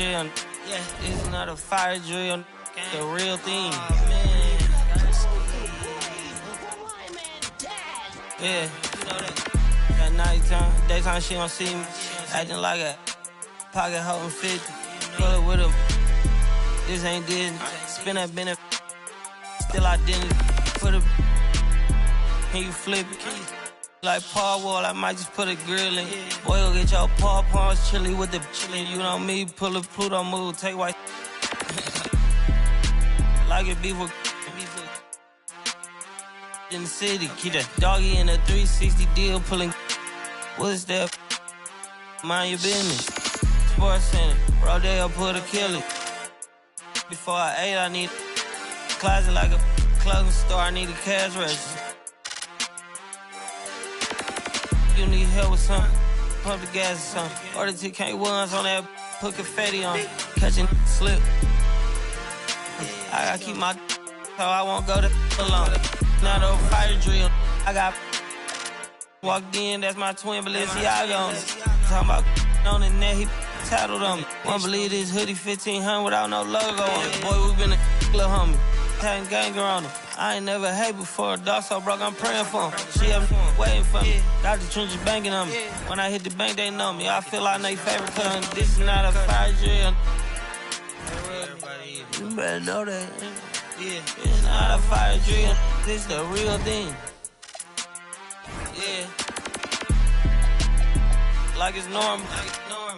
drill. Yeah, it's not a fire drill. The real thing. Yeah, you know that. At nighttime, daytime she don't see me. Acting like a pocket holding 50. Pull it with him. This ain't Disney. Spin that bend it. Still identity. Put it. Can you flip it? Like Paul Wall, I might just put a grill in. Boy, go get your paw paws chili with the chili. You know me, pull a Pluto move, take white. Like it beef with in the city. Keep that doggy in a 360 deal, pulling. What's that? Mind your business. Sports Center, Rodeo put a kill. Before I ate, I need a closet like a clothing store. I need a cash register. You need help with something, pump the gas or something. Order TK1s on that, put confetti on, catching slip. I gotta keep my so I won't go to alone. Not a fire drill. I got walked in, that's my twin Balenciaga. Talking about on the net, he tattled on me. Won't believe this hoodie 1500 without no logo on it. Boy, we been a little homie. Having ganger on him. I ain't never hate before. Dog so broke, I'm praying for him. She up waiting for me. Got the trenches banking on me. When I hit the bank, they know me. I feel like they favorite cousin. This is not a fire drill. You better know that. Yeah, it's not a fire drill. This the real thing. Yeah. Like it's normal.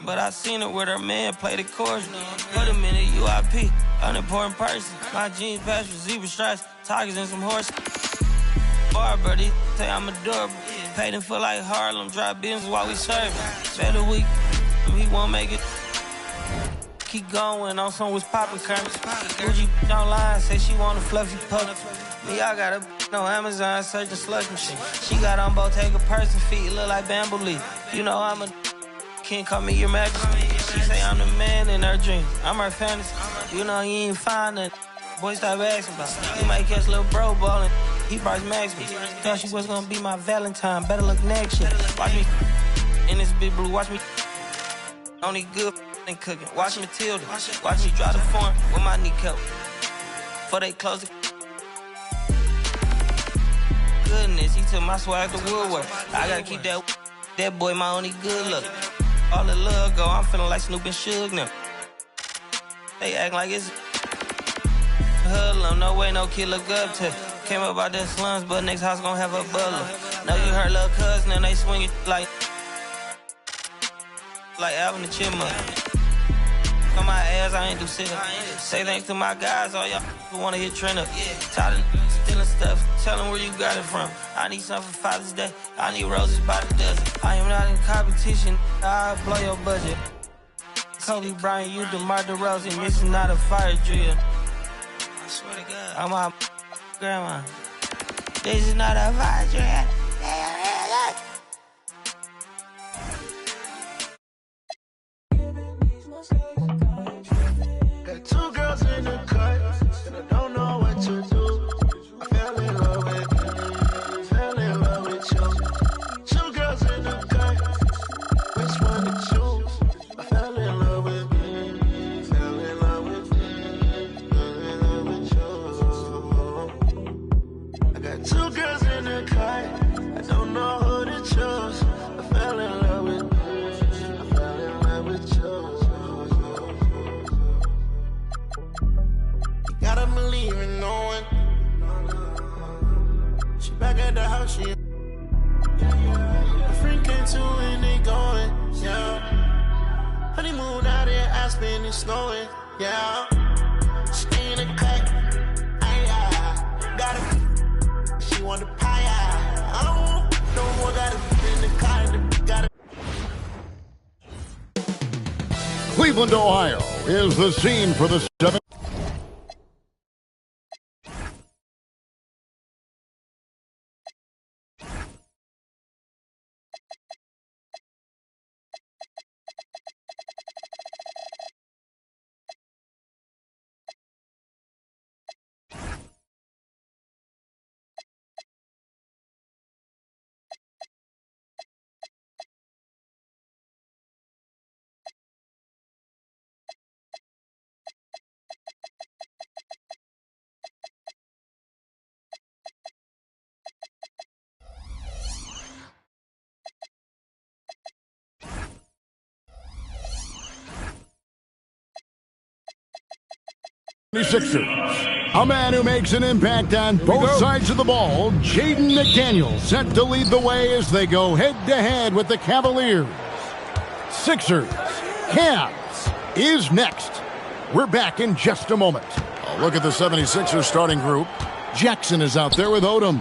But I seen it with her man play the chorus. Put him in a UIP, unimportant person. My jeans patch with zebra stripes, tigers and some horse. Bar, buddy, say I'm adorable. Paid him for like Harlem, drive business while we serving. Better week, he won't make it. Keep going on some was popping currency. Gucci online, say she want a fluffy pup. Me, I got a no Amazon searching slush machine. She got on Bottega person feet, look like bamboo leaf. You know I'm a can't call me your majesty. She say I'm the man in her dreams. I'm her fantasy. You know you ain't find nothing. Boy, stop asking about it. You might catch little bro ballin'. He Bryce Max me. Thought she was gonna be my Valentine. Better look next year. Watch me in this big blue. Watch me only good and cooking. Watch Matilda. Watch me drive the form with my kneecap. Before they close it. Goodness, he took my swag to Woodward. I gotta keep that boy my only good look. All the love go, I'm feeling like Snoop and Suge now. They act like it's hoodlum, no way no kid look up to. Came up out the slums, but next house gon' have a butler. Know you heard little cousin and they swing it like Alvin the Chipmunk. On my ass, I ain't do shit. Say thanks to my guys, all y'all who wanna hit trend up. Tired of stealing stuff, tell them where you got it from. I need something for Father's Day, I need roses by the dozen. I am not in competition, I'll blow your budget. Kobe Bryant, you DeMar DeRozan, this is not a fire drill. I swear to God. I'm my grandma. This is not a fire drill. Got two girls in the cut, and I don't know what to do. I fell in love with you. Two girls in the cut, which one to choose? I fell in love with you, fell in love with you, fell in love with you. I got two girls in the cut, I don't know who to choose. I fell in love with you, I fell in love with you. Gotta believe in no one. She back at the house, she a friend came to and they going, yeah. Honeymoon out in Aspen, it's snowing, yeah. Stay in the cut, got it. She want the pie, I don't want no more, got it in the car, got it. Cleveland, Ohio is the scene for the 7th. 76ers. A man who makes an impact on both sides of the ball, Jaden McDaniels, set to lead the way as they go head-to-head with the Cavaliers. Sixers. Cavs is next. We're back in just a moment. A look at the 76ers starting group. Jackson is out there with Odom.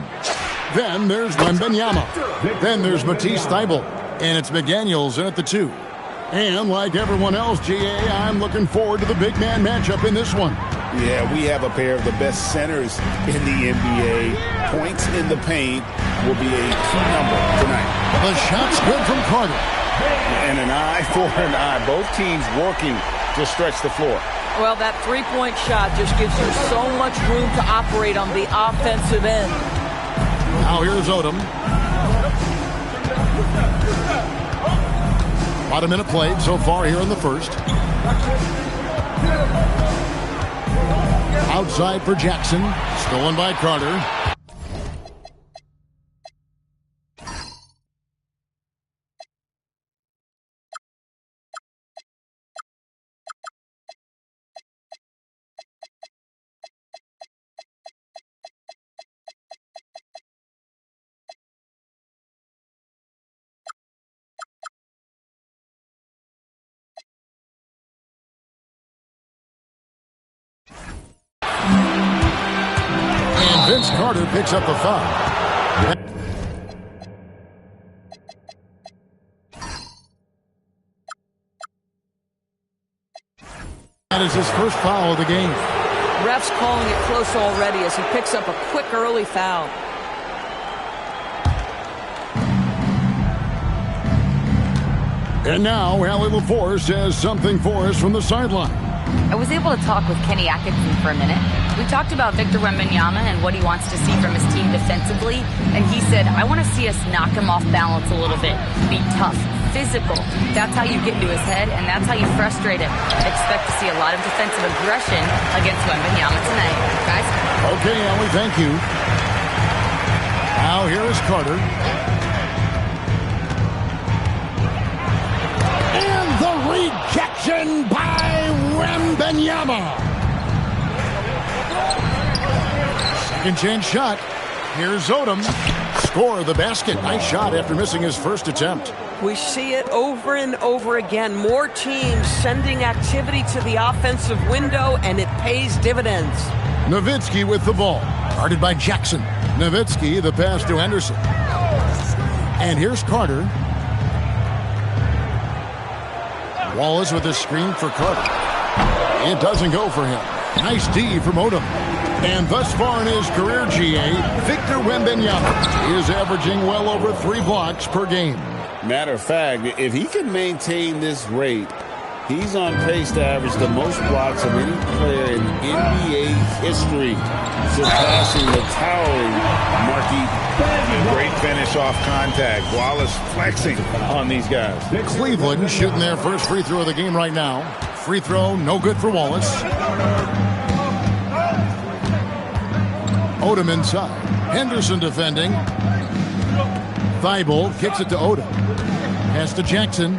Then there's Wembanyama. Then there's Matisse Thybulle. And it's McDaniels in at the 2. And like everyone else, GA, I'm looking forward to the big man matchup in this one. Yeah, we have a pair of the best centers in the NBA. Points in the paint will be a key number tonight. The shot's good from Carter. And an eye for an eye. Both teams working to stretch the floor. Well, that three-point shot just gives you so much room to operate on the offensive end. Now here's Odom. About a minute played so far here in the first. Outside for Jackson. Stolen by Carter. Vince Carter picks up the foul. That is his first foul of the game. Ref's calling it close already as he picks up a quick early foul. And now Allie LaForce says something for us from the sideline. I was able to talk with Kenny Atkinson for a minute. We talked about Victor Wembanyama and what he wants to see from his team defensively, and he said, I want to see us knock him off balance a little bit, be tough, physical. That's how you get into his head, and that's how you frustrate him. Expect to see a lot of defensive aggression against Wembanyama tonight, guys. Okay, Allie, thank you. Now here is Carter. And the rejection by Wembanyama. Second chance shot. Here's Odom. Score the basket. Nice shot after missing his first attempt. We see it over and over again. More teams sending activity to the offensive window, and it pays dividends. Nowitzki with the ball. Guarded by Jackson. Nowitzki, the pass to Henderson. And here's Carter. Wallace with a screen for Carter. It doesn't go for him. Nice D from Odom. And thus far in his career, GA, Victor Wembanyama is averaging well over 3 blocks per game. Matter of fact, if he can maintain this rate, he's on pace to average the most blocks of any player in NBA history, surpassing the towering Markieff. Great finish off contact. Wallace flexing on these guys. Cleveland shooting their first free throw of the game right now. Free throw, no good for Wallace. Odom inside. Henderson defending. Thybulle kicks it to Odom. Pass to Jackson.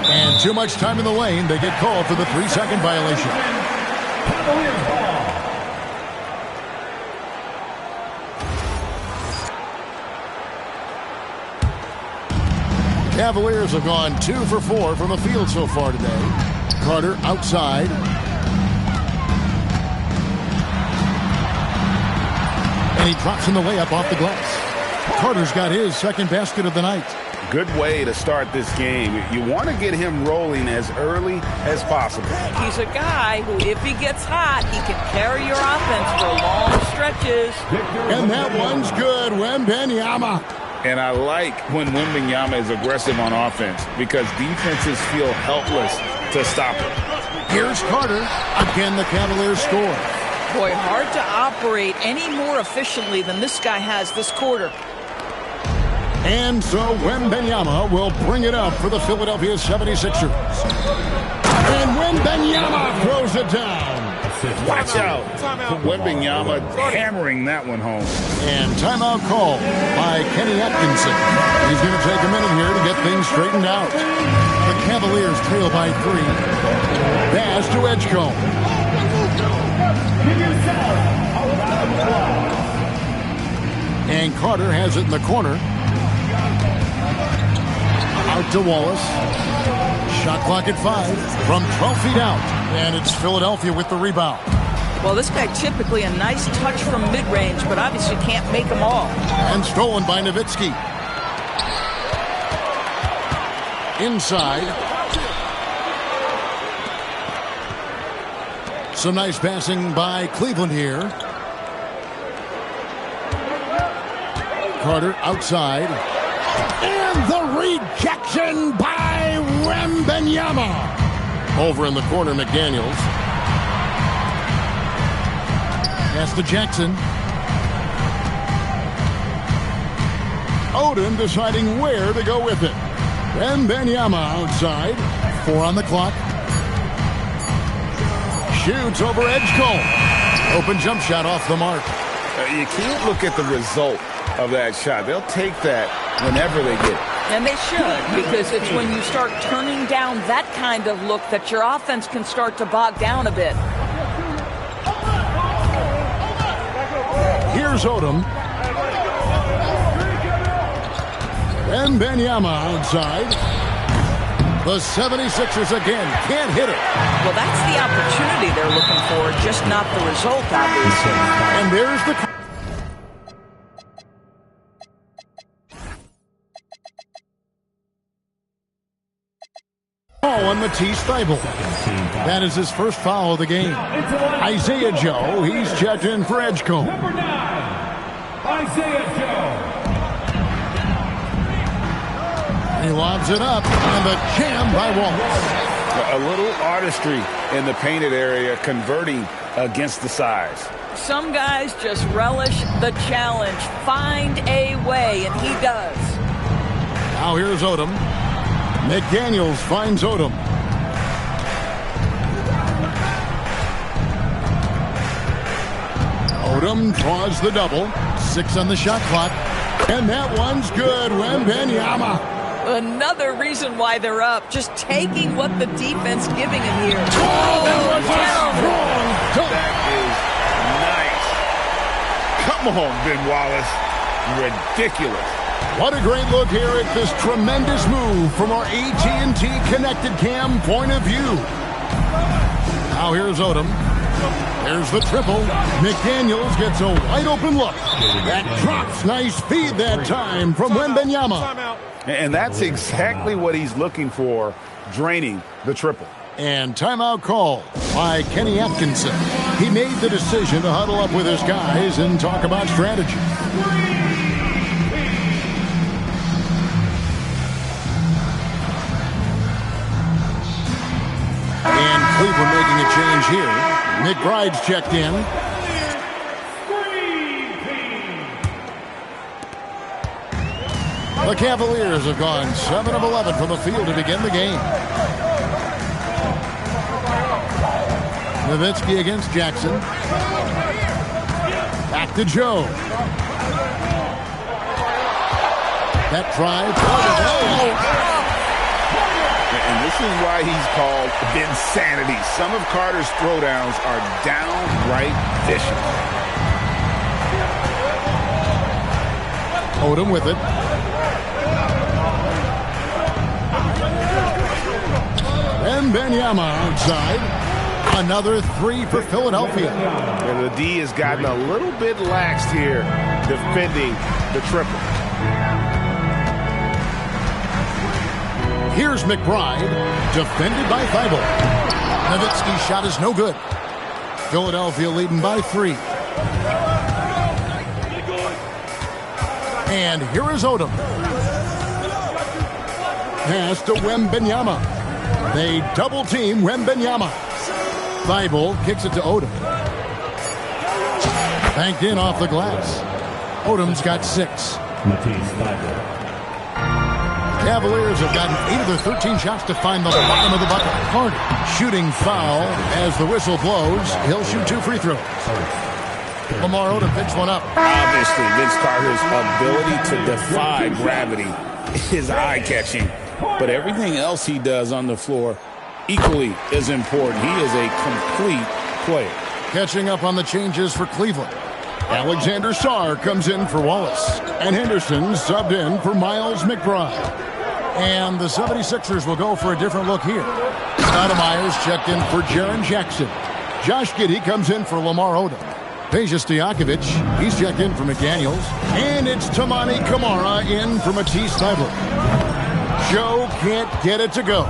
And too much time in the lane. They get called for the 3-second violation. Cavaliers have gone 2 for 4 from the field so far today. Carter outside. And he drops in the layup off the glass. Carter's got his second basket of the night. Good way to start this game. You want to get him rolling as early as possible. He's a guy who, if he gets hot, he can carry your offense for long stretches. And that one's good. Wembanyama. And I like when Wembanyama is aggressive on offense because defenses feel helpless to stop him. Here's Carter. Again, the Cavaliers score. Boy, hard to operate any more efficiently than this guy has this quarter. And so Wembanyama will bring it up for the Philadelphia 76ers. And Wembanyama throws it down. Watch out. Wembanyama hammering that one home. And timeout call by Kenny Atkinson. He's going to take a minute here to get things straightened out. The Cavaliers trail by 3. Pass to Edgecombe. And Carter has it in the corner. Out to Wallace. Shot clock at 5 from 12 feet out. And it's Philadelphia with the rebound. Well, this guy typically a nice touch from mid-range, but obviously can't make them all. And stolen by Nowitzki. Inside. Some nice passing by Cleveland here. Carter outside. And the rejection by Wembanyama. Over in the corner, McDaniels. Pass to Jackson. Odom deciding where to go with it. Wembanyama outside. 4 on the clock. Shoots over Edgecombe. Open jump shot off the mark. You can't look at the result of that shot. They'll take that whenever they get it. And they should, because it's when you start turning down that kind of look that your offense can start to bog down a bit. Here's Odom. Wembanyama outside. The 76ers again can't hit it. Well, that's the opportunity they're looking for, just not the result, obviously. And there's the... on Matisse Thybulle. That is his first foul of the game. Isaiah Joe, he's checked in for Edgecombe. Number 9, Isaiah Joe. He lobs it up, and the jam by Wallace. A little artistry in the painted area, converting against the size. Some guys just relish the challenge. Find a way, and he does. Now here's Odom. McDaniels finds Odom. Odom draws the double. 6 on the shot clock. And that one's good. Wembanyama. Another reason why they're up. Just taking what the defense giving him here. Oh, that was a strong dunk. That is nice. Come on, Ben Wallace. Ridiculous. What a great look here at this tremendous move from our AT&T Connected Cam point of view. Now here's Odom. There's the triple. McDaniels gets a wide open look. That drops. Nice feed that time from Wembanyama. And that's exactly what he's looking for, draining the triple. And timeout call by Kenny Atkinson. He made the decision to huddle up with his guys and talk about strategy. And Cleveland making a change here. McBride's checked in. The Cavaliers have gone 7 of 11 from the field to begin the game. Nowitzki against Jackson. Back to Joe. That drive. And this is why he's called Vinsanity. Some of Carter's throwdowns are downright vicious. Odom with it. Wembanyama outside. Another 3 for Philadelphia. And the D has gotten a little bit laxed here defending the triple. Here's McBride, defended by Thybulle. Nowitzki's shot is no good. Philadelphia leading by 3. And here is Odom. Pass to Wembanyama. They double team Wembanyama. Thybulle kicks it to Odom. Banked in off the glass. Odom's got 6. Cavaliers have gotten 8 of their 13 shots to find the bottom of the bucket. Carter, shooting foul as the whistle blows. He'll shoot 2 free throws. Lamar Odom picks one up. Obviously, Vince Carter's ability to defy gravity is eye-catching. But everything else he does on the floor equally is important. He is a complete player. Catching up on the changes for Cleveland. Alexander Sarr comes in for Wallace. And Henderson subbed in for Miles McBride. And the 76ers will go for a different look here. Stoudemire's checked in for Jaren Jackson. Josh Giddey comes in for Lamar Odom. Peja Stojakovic, he's checked in for McDaniels. And it's Toumani Camara in for Matisse Thybulle. Joe can't get it to go.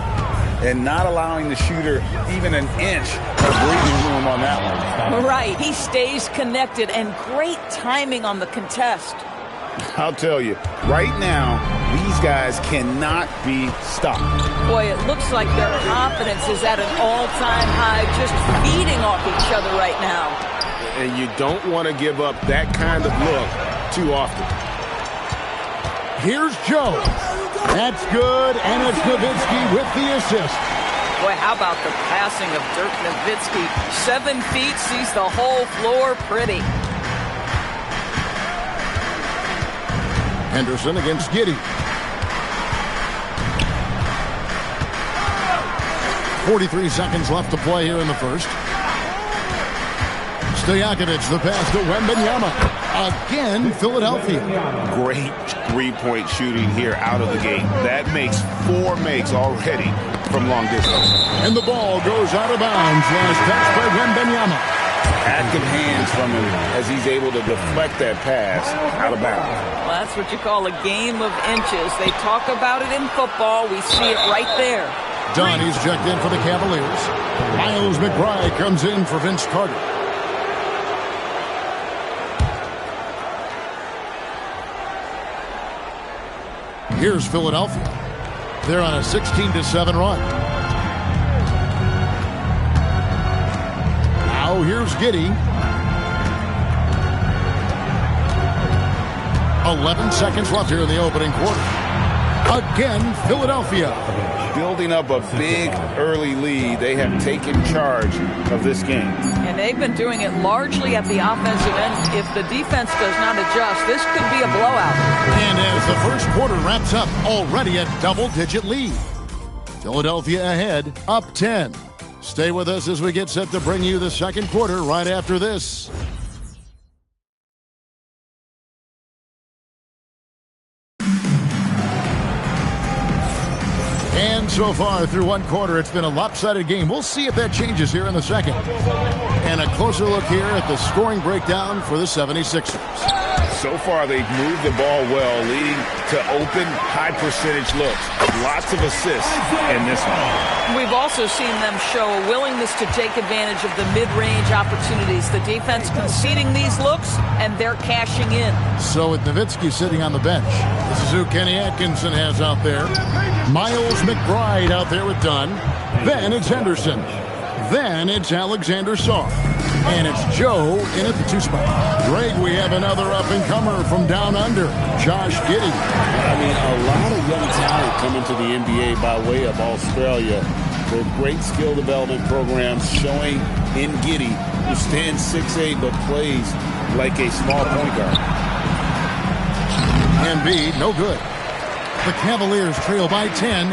And not allowing the shooter even an inch of breathing room on that one. Right. He stays connected, and great timing on the contest. I'll tell you, right now, these guys cannot be stopped. Boy, it looks like their confidence is at an all-time high, just feeding off each other right now. And you don't want to give up that kind of look too often. Here's Joe. That's good, and it's Nowitzki with the assist. Boy, how about the passing of Dirk Nowitzki? 7 feet, sees the whole floor pretty. Henderson against Giddey. 43 seconds left to play here in the first. Stojakovic, the pass to Wembanyama. Again, Philadelphia. Great three-point shooting here out of the gate. That makes 4 makes already from long distance. And the ball goes out of bounds. Last touch by Wembanyama. Active hands from him as he's able to deflect that pass out of bounds. Well, that's what you call a game of inches. They talk about it in football. We see it right there. Donnie's checked in for the Cavaliers. Miles McBride comes in for Vince Carter. Here's Philadelphia. They're on a 16-7 run. Now here's Giddey. 11 seconds left here in the opening quarter. Again, Philadelphia. Building up a big early lead. They have taken charge of this game. And they've been doing it largely at the offensive end. If the defense does not adjust, this could be a blowout. And as the first quarter wraps up, already a double-digit lead. Philadelphia ahead, up 10. Stay with us as we get set to bring you the second quarter right after this. And so far through one quarter, it's been a lopsided game. We'll see if that changes here in the second. And a closer look here at the scoring breakdown for the 76ers. So far, they've moved the ball well, leading to open, high-percentage looks. Lots of assists in this one. We've also seen them show a willingness to take advantage of the mid-range opportunities. The defense conceding these looks, and they're cashing in. So with Nowitzki sitting on the bench, this is who Kenny Atkinson has out there. Miles McBride out there with Dunn. Then it's Henderson. Then it's Alexander Sarr. And it's Joe in at the 2 spot. Greg, we have another up-and-comer from down under, Josh Giddey. I mean, a lot of young talent coming to the NBA by way of Australia. With great skill development programs showing in Giddey, who stands 6'8", but plays like a small point guard. Embiid, no good. The Cavaliers trail by 10.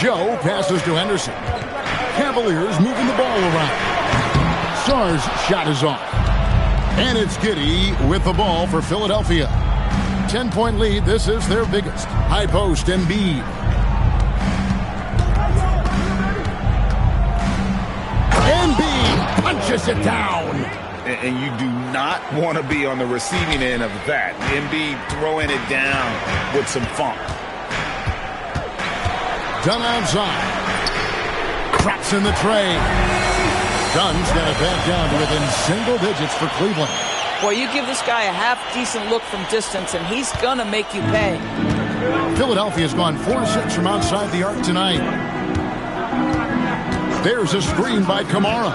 Joe passes to Henderson. Cavaliers moving the ball around. Sarr's shot is off. And it's Giddey with the ball for Philadelphia. 10-point lead. This is their biggest. High post, Embiid. Embiid punches it down. And you do not want to be on the receiving end of that. Embiid throwing it down with some funk. Dunn outside. Drops in the tray. Dunn's got it back down to within single digits for Cleveland. Boy, you give this guy a half-decent look from distance, and he's going to make you pay. Philadelphia's gone 4-6 from outside the arc tonight. There's a screen by Camara.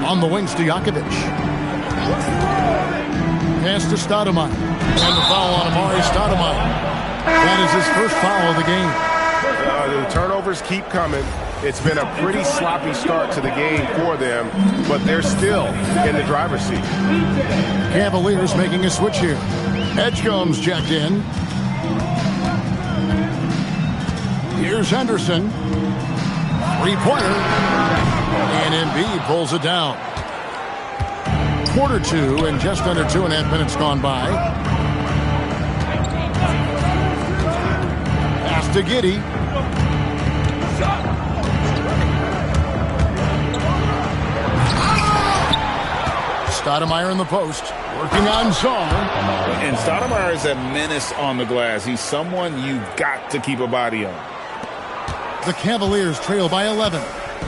On the wing, Stojakovic. Pass to Stoudemire. And the foul on Amari Stoudemire. That is his first foul of the game. The turnovers keep coming. It's been a pretty sloppy start to the game for them, but they're still in the driver's seat. Cavaliers making a switch here. Edgecombe's checked in. Here's Henderson. Three-pointer. And Embiid pulls it down. Quarter two and just under 2.5 minutes gone by. Pass to Giddey. Stoudemire in the post, working on Song. And Stoudemire is a menace on the glass. He's someone you've got to keep a body on. The Cavaliers trail by 11.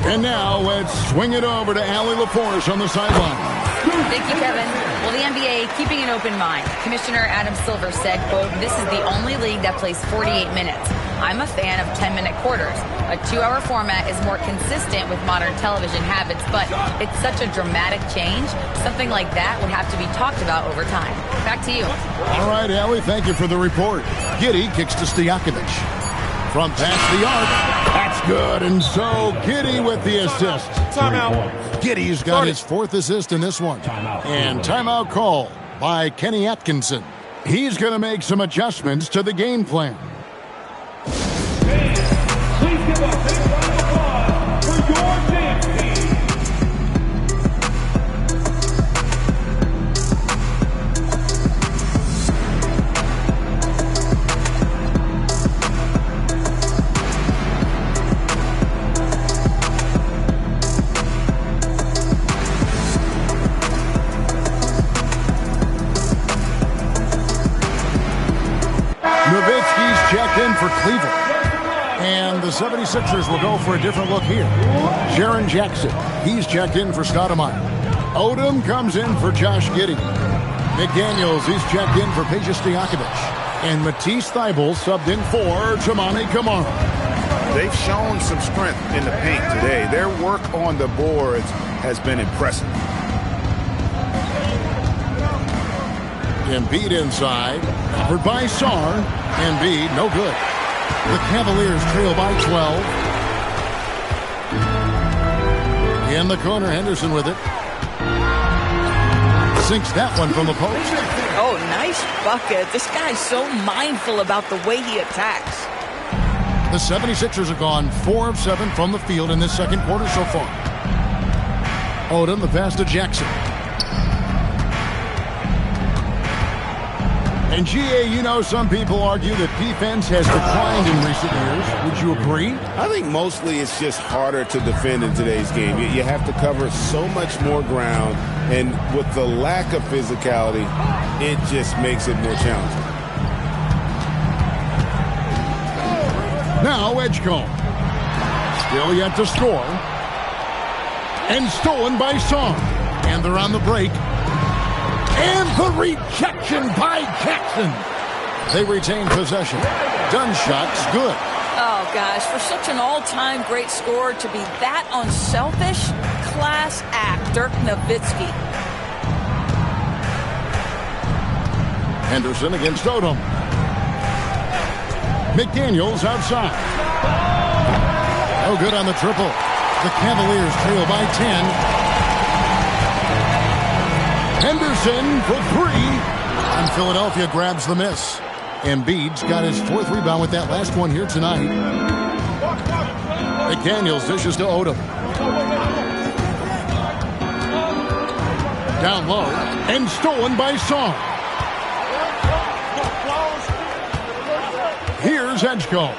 And now let's swing it over to Allie LaForce on the sideline. Thank you, Kevin. Well, the NBA keeping an open mind. Commissioner Adam Silver said, quote, "This is the only league that plays 48 minutes. I'm a fan of 10-minute quarters. A 2-hour format is more consistent with modern television habits, but it's such a dramatic change. Something like that would have to be talked about over time." Back to you. All right, Allie, thank you for the report. Giddey kicks to Stojakovic. From past the arc. That's good. And so Giddey with the assist. Timeout. Giddey's got his fourth assist in this one. And timeout call by Kenny Atkinson. He's going to make some adjustments to the game plan. Please give a big round of applause for your dance team. Nowitzki's checked in for Cleveland. And the 76ers will go for a different look here. Jaren Jackson, he's checked in for Stoudemire. Odom comes in for Josh Giddey. McDaniels, he's checked in for Peja Stojakovic. And Matisse Thybulle subbed in for Toumani Camara. They've shown some strength in the paint today. Their work on the boards has been impressive. Embiid inside, covered by Sarr. Embiid, no good. The Cavaliers trail by 12. In the corner, Henderson with it. Sinks that one from the post. Oh, nice bucket. This guy's so mindful about the way he attacks. The 76ers have gone 4 of 7 from the field in this second quarter so far. Odom, the pass to Jackson. And GA, you know, some people argue that defense has declined in recent years. Would you agree? I think mostly it's just harder to defend in today's game. You have to cover so much more ground, and with the lack of physicality, it just makes it more challenging. Now Edgecombe. Still yet to score. And stolen by Song. And they're on the break. And the rejection by Jackson. They retain possession. Dunn shot's good. Oh, gosh, for such an all-time great scorer to be that unselfish, class act, Dirk Nowitzki. Henderson against Odom. McDaniels outside. No good on the triple. The Cavaliers trail by 10. Henderson for 3. And Philadelphia grabs the miss. Embiid's got his 4th rebound with that last one here tonight. McDaniels dishes to Odom. Down low. And stolen by Song. Here's Edgecombe.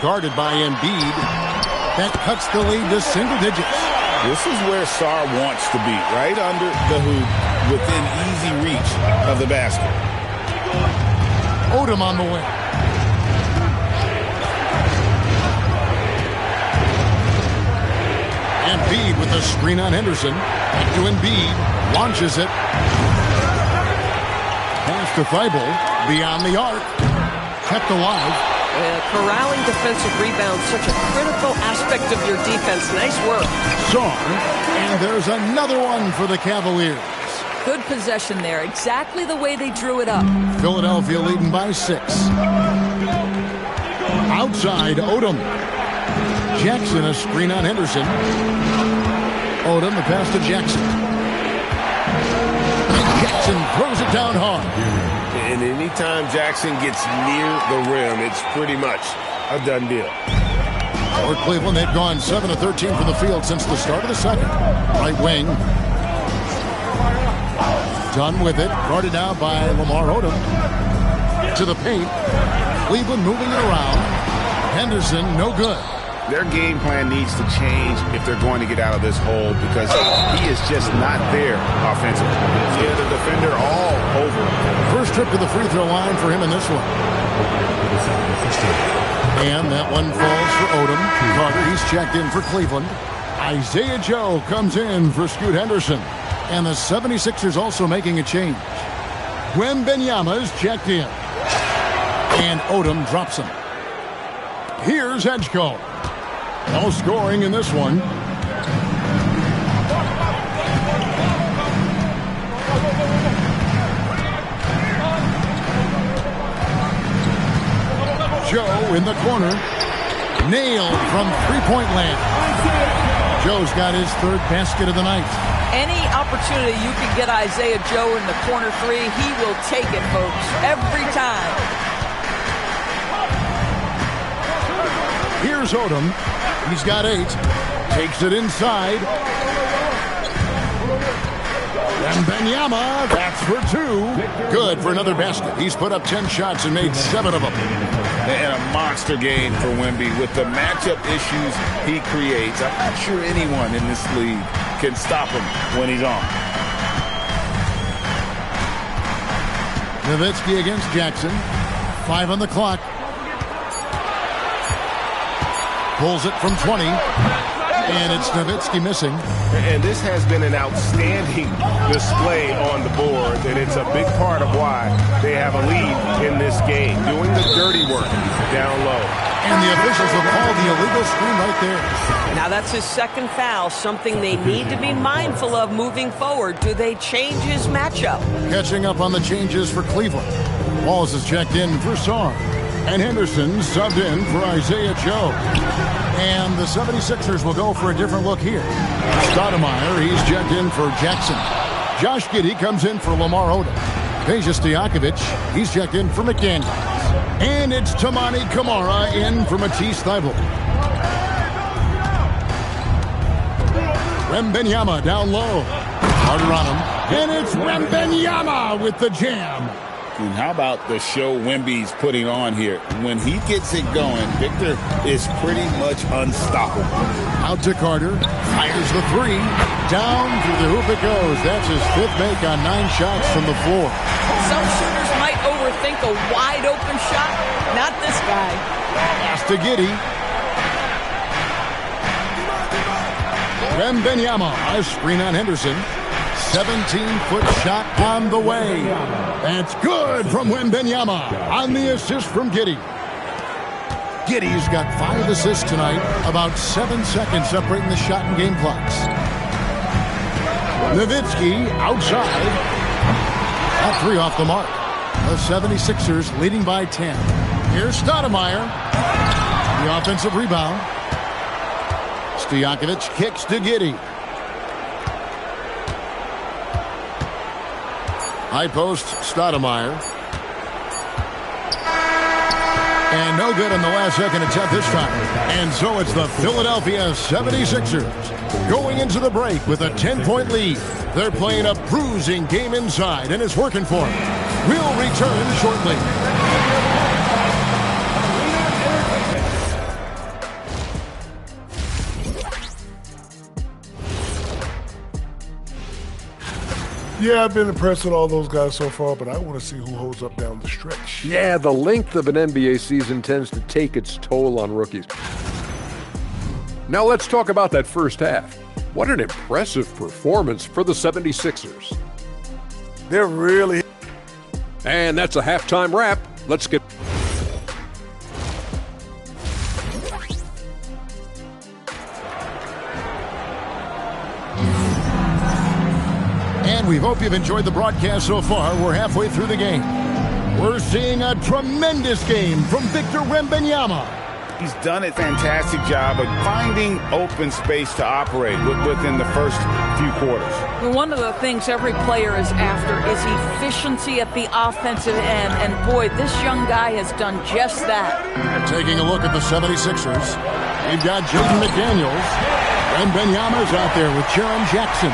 Guarded by Embiid. That cuts the lead to single digits. This is where Sarr wants to be, right under the hoop, within easy reach of the basket. Odom on the wing. Embiid with a screen on Henderson. Back to Embiid. Launches it. Pass to Thybulle. Beyond the arc. Kept alive. Corralling defensive rebounds, such a critical aspect of your defense. Nice work. Sarr. And there's another one for the Cavaliers. Good possession there. Exactly the way they drew it up. Philadelphia leading by 6. Outside, Odom. Jackson, a screen on Henderson. Odom, the pass to Jackson. Jackson throws it down hard. And anytime Jackson gets near the rim, it's pretty much a done deal. For Cleveland, they've gone 7 of 13 from the field since the start of the second. Right wing. Done with it. Guarded now by Lamar Odom. To the paint. Cleveland moving it around. Henderson, no good. Their game plan needs to change if they're going to get out of this hole because he is just not there offensively. Yeah, the defender all over. First trip to the free throw line for him in this one. And that one falls for Odom. Carter, he's checked in for Cleveland. Isaiah Joe comes in for Scoot Henderson. And the 76ers also making a change. Wembanyama's checked in. And Odom drops him. Here's Edgecombe. No scoring in this one. Joe in the corner. Nailed from three-point land. Joe's got his third basket of the night. Any opportunity you can get Isaiah Joe in the corner three, he will take it, folks, every time. Here's Odom. He's got 8. Takes it inside. And Wembanyama, that's for 2. Good for another basket. He's put up 10 shots and made 7 of them. And a monster game for Wemby with the matchup issues he creates. I'm not sure anyone in this league can stop him when he's on. Nowitzki against Jackson. 5 on the clock. Pulls it from 20. And it's Nowitzki missing. And this has been an outstanding display on the board, and it's a big part of why they have a lead in this game, doing the dirty work down low. And the officials have called the illegal screen right there. Now that's his second foul, something they need to be mindful of moving forward. Do they change his matchup? Catching up on the changes for Cleveland. Walls is checked in for Sarr. And Henderson subbed in for Isaiah Joe. And the 76ers will go for a different look here. Stoudemire, he's checked in for Jackson. Josh Giddey comes in for Lamar Odom. Peja Stojakovic, he's checked in for McDaniels. And it's Toumani Camara in for Matisse Thybulle. Wembanyama down low. Harder on him. And it's Wembanyama with the jam. And how about the show Wemby's putting on here? When he gets it going, Victor is pretty much unstoppable. Out to Carter. Fires the 3. Down through the hoop it goes. That's his 5th make on 9 shots from the floor. Some shooters might overthink a wide open shot. Not this guy. Pass to Giddey. Wembanyama, a screen on Henderson. 17-foot shot on the way. That's good from Wembanyama on the assist from Giddey. Giddey's got 5 assists tonight, about 7 seconds separating the shot and game clocks. Nowitzki outside. That 3 off the mark. The 76ers leading by 10. Here's Stoudemire. The offensive rebound. Stojakovic kicks to Giddey. High post, Stoudemire. And no good on the last second attempt this time. And so it's the Philadelphia 76ers going into the break with a 10-point lead. They're playing a bruising game inside, and it's working for them. We'll return shortly. Yeah, I've been impressed with all those guys so far, but I want to see who holds up down the stretch. Yeah, the length of an NBA season tends to take its toll on rookies. Now let's talk about that first half. What an impressive performance for the 76ers. They're really... And that's a halftime wrap. Let's get... And we hope you've enjoyed the broadcast so far. We're halfway through the game. We're seeing a tremendous game from Victor Wembanyama. He's done a fantastic job of finding open space to operate within the first few quarters. One of the things every player is after is efficiency at the offensive end. And boy, this young guy has done just that. Taking a look at the 76ers, we've got Jaden McDaniels. And Wembanyama's out there with Jaren Jackson.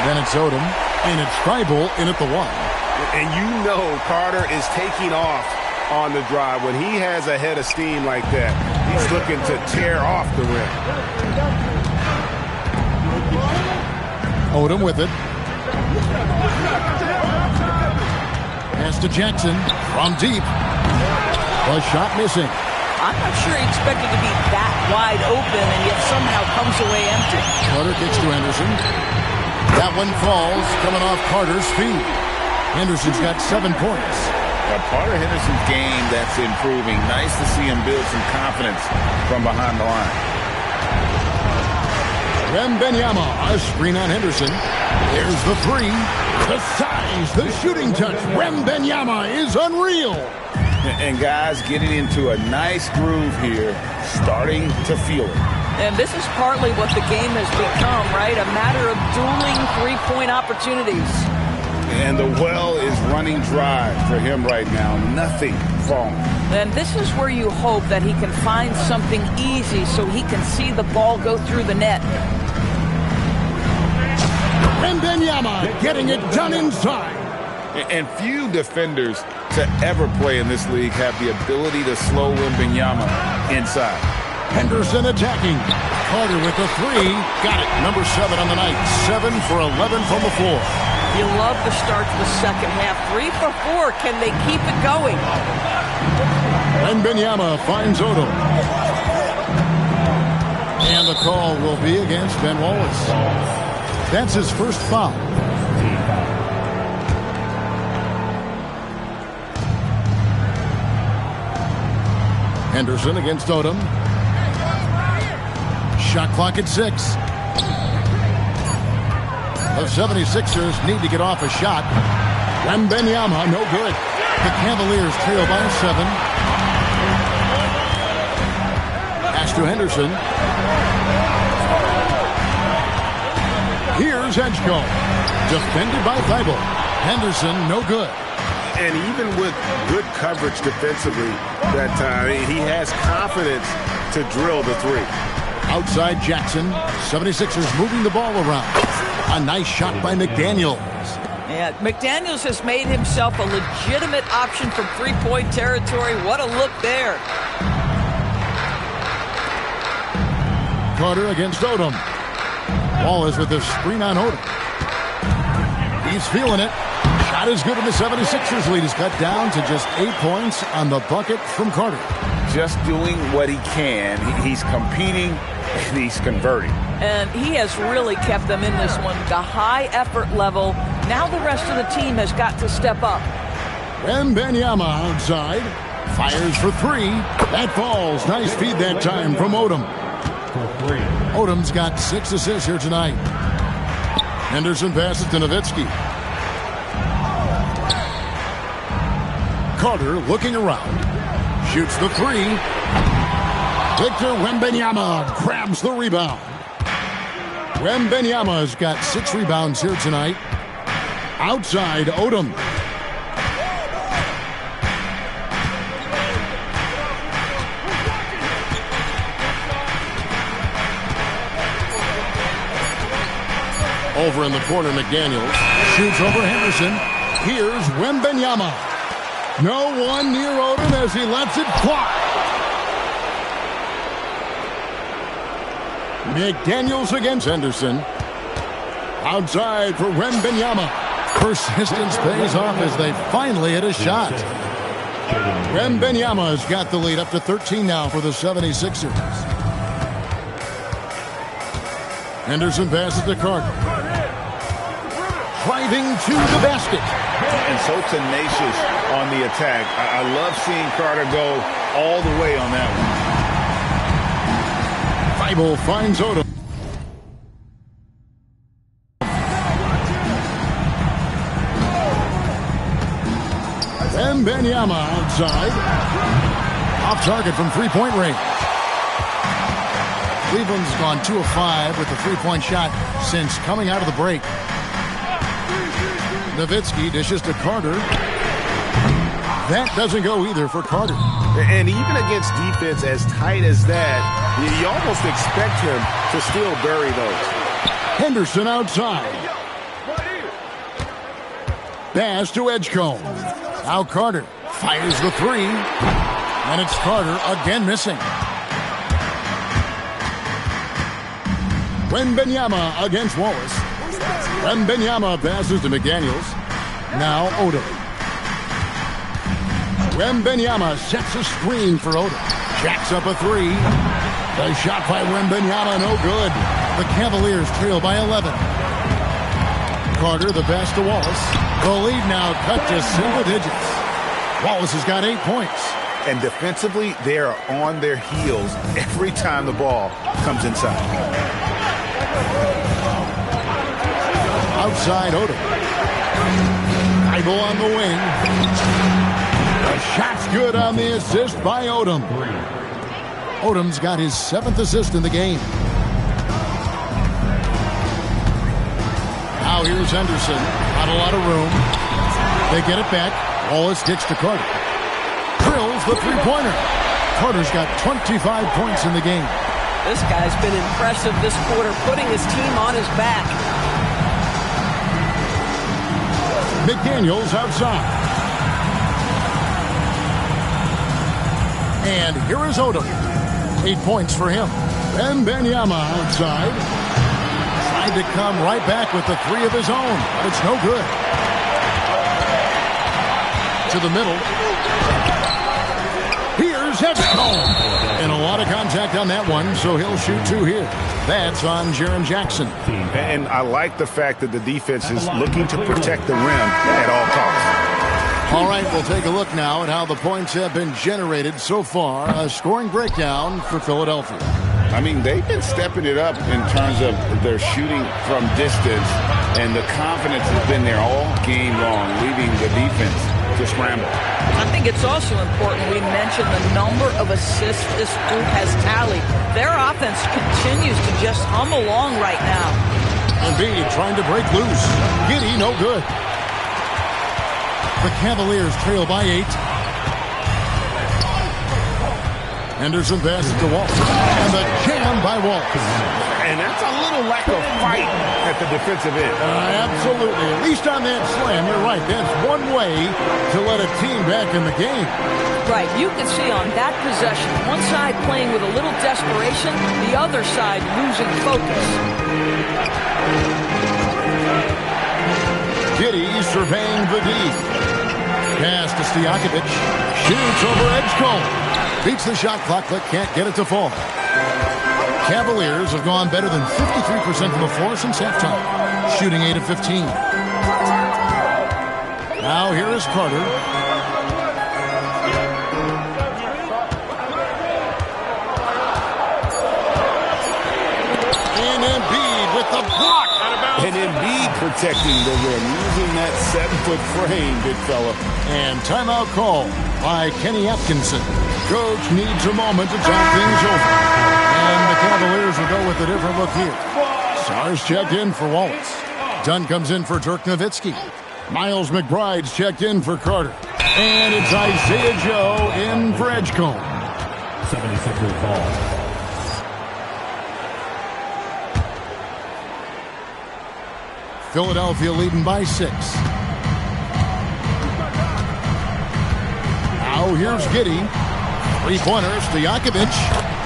Then it's Odom, and it's Thybulle in at the 1. And you know Carter is taking off on the drive. When he has a head of steam like that, he's looking to tear off the rim. Odom with it. Pass to Jackson from deep. A shot missing. I'm not sure he expected to be that wide open and yet somehow comes away empty. Carter kicks to Henderson. That one falls, coming off Carter's feet. Henderson's got 7 points. A part of Henderson's game that's improving. Nice to see him build some confidence from behind the line. Wembanyama, a screen on Henderson. There's the 3. The size, the shooting touch. Wembanyama is unreal. And guys getting into a nice groove here, starting to feel it. And this is partly what the game has become, right? A matter of dueling three-point opportunities. And the well is running dry for him right now. Nothing falling. And this is where you hope that he can find something easy so he can see the ball go through the net. Wembanyama getting it done inside. And few defenders to ever play in this league have the ability to slow Wembanyama inside. Henderson attacking. Carter with the 3. Got it. Number 7 on the night. 7 for 11 from the floor. You love the start to the second half. 3 for 4. Can they keep it going? Wembanyama finds Odom. And the call will be against Ben Wallace. That's his first foul. Henderson against Odom. Shot clock at 6. The 76ers need to get off a shot. Wembanyama, no good. The Cavaliers trail by 7. Pass to Henderson. Here's Edgecombe. Defended by Thybulle. Henderson, no good. And even with good coverage defensively that time, he has confidence to drill the 3. Outside Jackson. 76ers moving the ball around. A nice shot by McDaniels. Yeah, McDaniels has made himself a legitimate option from three-point territory. What a look there. Carter against Odom. Ball is with the screen on Odom. He's feeling it. Shot is good in the 76ers lead. He's cut down to just 8 points on the bucket from Carter. Just doing what he can. He's competing and he's converting. And he has really kept them in this one. The high effort level. Now the rest of the team has got to step up. Wembanyama outside. Fires for 3. That falls. Nice feed that time from Odom. Odom's got 6 assists here tonight. Henderson passes to Nowitzki. Carter looking around. Shoots the 3. Victor Wembanyama grabs the rebound. Wembanyama's got 6 rebounds here tonight. Outside Odom. Over in the corner, McDaniels shoots over Henderson. Here's Wembanyama. No one near Odom as he lets it fly. McDaniels against Henderson. Outside for Wembanyama. Persistence pays off as they finally hit a shot. Wembanyama's got the lead up to 13 now for the 76ers. Henderson passes to Carter. Driving to the basket. And so tenacious on the attack. I love seeing Carter go all the way on that one. Thybulle finds Odom. Wembanyama outside. Off target from 3-point range. Cleveland's gone 2 of 5 with the three-point shot since coming out of the break. Nowitzki dishes to Carter. That doesn't go either for Carter. And even against defense as tight as that, you almost expect him to still bury those. Henderson outside. Pass to Edgecombe. Now Carter fires the three. And it's Carter again missing. Wembanyama against Wallace. Wembanyama passes to McDaniels. Now Odom. Wembanyama sets a screen for Odom. Jacks up a three. The shot by Wembanyama, no good. The Cavaliers trail by 11. Carter, the pass to Wallace. The lead now cut to single digits. Wallace has got 8 points. And defensively, they are on their heels every time the ball comes inside. Outside Odom. Bible on the wing. The shot's good on the assist by Odom. Odom's got his 7th assist in the game. Now here's Henderson. Not a lot of room. They get it back. Wallace kicks to Carter. Drills the three-pointer. Carter's got 25 points in the game. This guy's been impressive this quarter, putting his team on his back. McDaniels outside. And here is Odom. 8 points for him. Wembanyama outside. Tried to come right back with the three of his own, but it's no good. To the middle. Here's Edgecombe. And a lot of contact on that one, so he'll shoot 2 here. That's on Jaren Jackson. And I like the fact that the defense is looking to protect the rim at all costs. All right, we'll take a look now at how the points have been generated so far. A scoring breakdown for Philadelphia. I mean, they've been stepping it up in terms of their shooting from distance, and the confidence has been there all game long, leaving the defense to scramble. I think it's also important we mention the number of assists this group has tallied. Their offense continues to just hum along right now. Embiid trying to break loose. Giddey, no good. The Cavaliers trail by 8. Henderson passes to Walt. And the jam by Walt. And that's a little lack of fight at the defensive end. Absolutely. At least on that slam, you're right. That's one way to let a team back in the game. Right. You can see on that possession, one side playing with a little desperation, the other side losing focus. Giddey surveying the D. Pass to Stojakovic. Shoots over Edgecombe. Beats the shot clock, but can't get it to fall. Cavaliers have gone better than 53% from the floor since halftime, shooting 8 of 15. Now here is Carter. And Embiid with the block. And Embiid protecting the rim, using that 7-foot frame, big fella. And timeout call by Kenny Atkinson. Coach needs a moment to talk things over. And the Cavaliers will go with a different look here. Sars checked in for Wallace. Dunn comes in for Dirk Nowitzki. Miles McBride's checked in for Carter. And it's Isaiah Joe in for Edgecombe. 76ers ball. Philadelphia leading by 6. Now here's Giddey. Three-pointer, Stojakovic.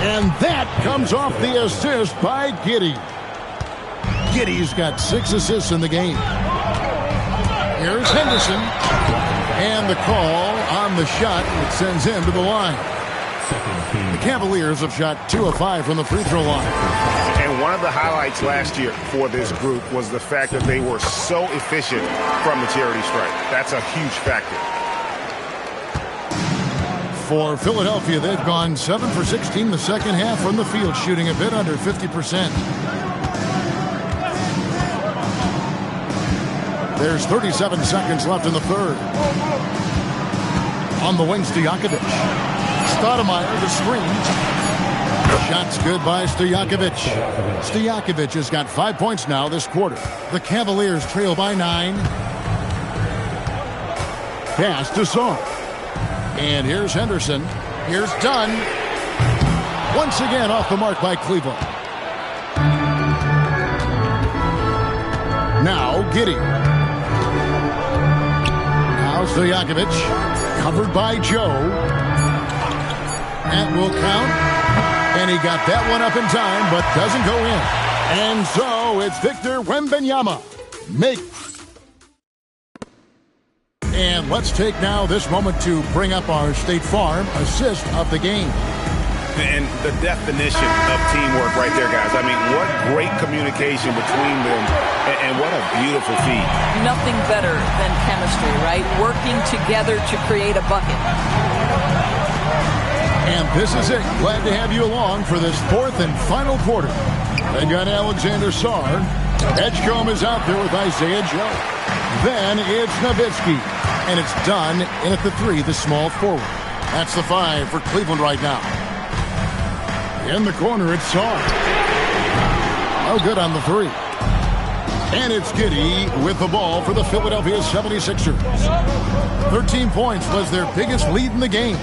And that comes off the assist by Giddey. Giddey's got 6 assists in the game. Here's Henderson. And the call on the shot that sends him to the line. The Cavaliers have shot 2 of 5 from the free throw line. And one of the highlights last year for this group was the fact that they were so efficient from the charity stripe. That's a huge factor. For Philadelphia, they've gone 7 for 16 the second half from the field, shooting a bit under 50%. There's 37 seconds left in the third. On the wing, Stojakovic. Stoudemire, the screen. Shots good by Stojakovic. Stojakovic has got 5 points now this quarter. The Cavaliers trail by 9. Pass to Song. And here's Henderson. Here's Dunn. Once again off the mark by Cleveland. Now Giddey. Now Stojakovic. Covered by Joe. That will count. And he got that one up in time, but doesn't go in. And so it's Victor Wembanyama. And let's take now this moment to bring up our State Farm assist of the game. And the definition of teamwork right there, guys. I mean, what great communication between them, and what a beautiful feat. Nothing better than chemistry, right? Working together to create a bucket. And this is it. Glad to have you along for this fourth and final quarter. They got Alexander Sarr. Edgecombe is out there with Isaiah Joe. Then it's Nowitzki. And it's Dunn in at the 3, the small forward. That's the 5 for Cleveland right now. In the corner, it's Sarr. No good on the 3. And it's Giddey with the ball for the Philadelphia 76ers. 13 points was their biggest lead in the game.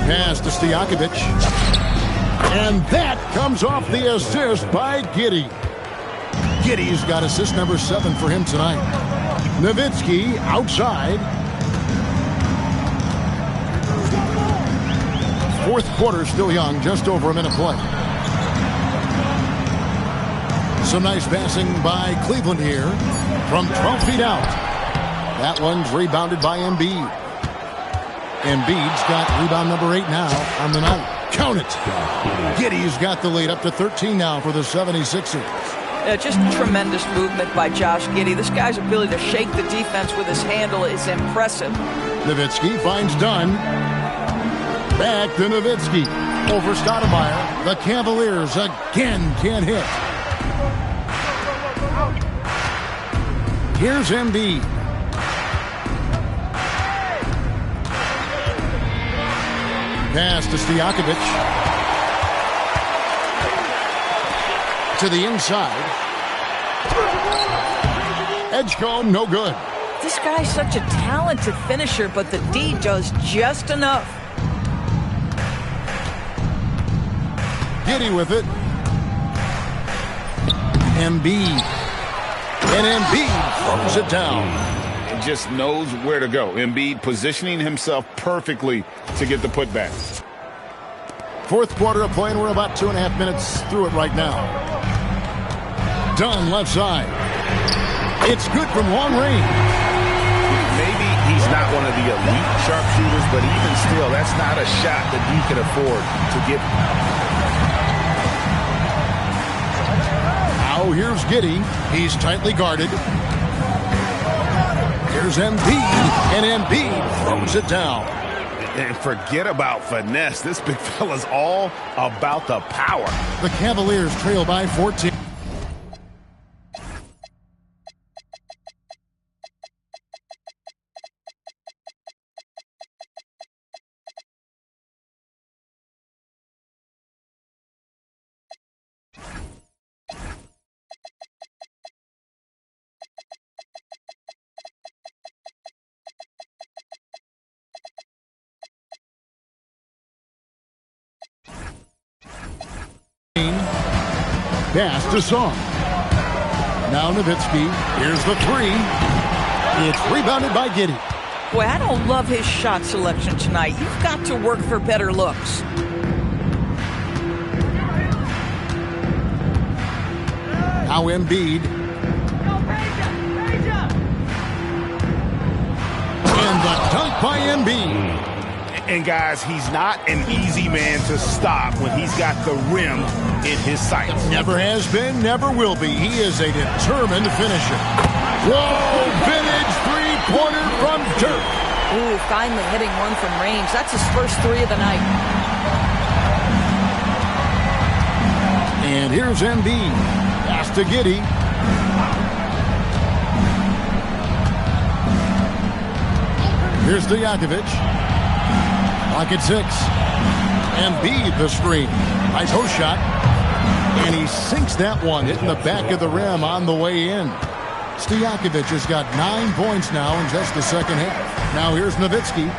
Pass to Stojakovic. And that comes off the assist by Giddey. Giddey's got assist number 7 for him tonight. Nowitzki outside. Fourth quarter still young, just over a minute play. Some nice passing by Cleveland here from 12 feet out. That one's rebounded by Embiid. Embiid's got rebound number 8 now on the night. Count it. Giddey's got the lead up to 13 now for the 76ers. Just tremendous movement by Josh Giddey. This guy's ability to shake the defense with his handle is impressive. Nowitzki finds Dunn. Back to Nowitzki. Over Stoudemire. The Cavaliers again can't hit. Here's Embiid. Pass to Stojakovic. To the inside. Edgecombe, no good. This guy's such a talented finisher, but the D does just enough. Giddey with it. Embiid. And Embiid throws it down. And just knows where to go. Embiid positioning himself perfectly to get the putback. Fourth quarter of play, and we're about 2.5 minutes through it right now. Dunn left side. It's good from long range. Maybe he's not one of the elite sharpshooters, but even still, that's not a shot that you can afford to get. Now here's Giddey. He's tightly guarded. Here's Embiid, and Embiid throws it down. And forget about finesse. This big fella's all about the power. The Cavaliers trail by 14. Pass to Song. Now Nowitzki. Here's the 3. It's rebounded by Giddey. Boy, I don't love his shot selection tonight. You've got to work for better looks. Now Embiid. And the dunk by Embiid. And guys, he's not an easy man to stop when he's got the rim in his sights. Never has been, never will be. He is a determined finisher. Whoa, vintage three-pointer from Dirk. Ooh, finally hitting one from range. That's his first 3 of the night. And here's Embiid. Pass to Giddey. Here's Stojakovic. Pocket 6. Embiid the screen. High post shot. And he sinks that one, hitting the back of the rim on the way in. Stojakovic has got 9 points now in just the second half. Now here's Nowitzki.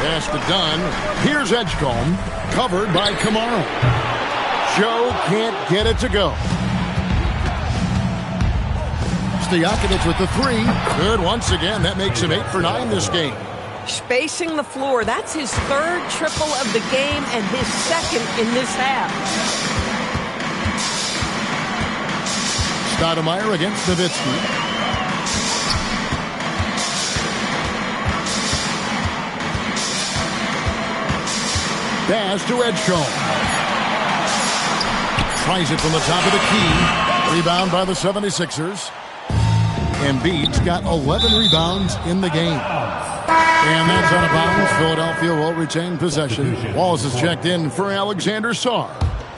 Pass to Dunn. Here's Edgecombe. Covered by Kamara. Joe can't get it to go. Stojakovic with the 3. Good once again. That makes him 8 for 9 this game. Spacing the floor. That's his 3rd triple of the game and his 2nd in this half. Stoudemire against Nowitzki. Pass to Edgecombe. Tries it from the top of the key. Rebound by the 76ers. Embiid's got 11 rebounds in the game. And that's out of bounds. Philadelphia will retain possession. Wallace is checked in for Alexander Sarr.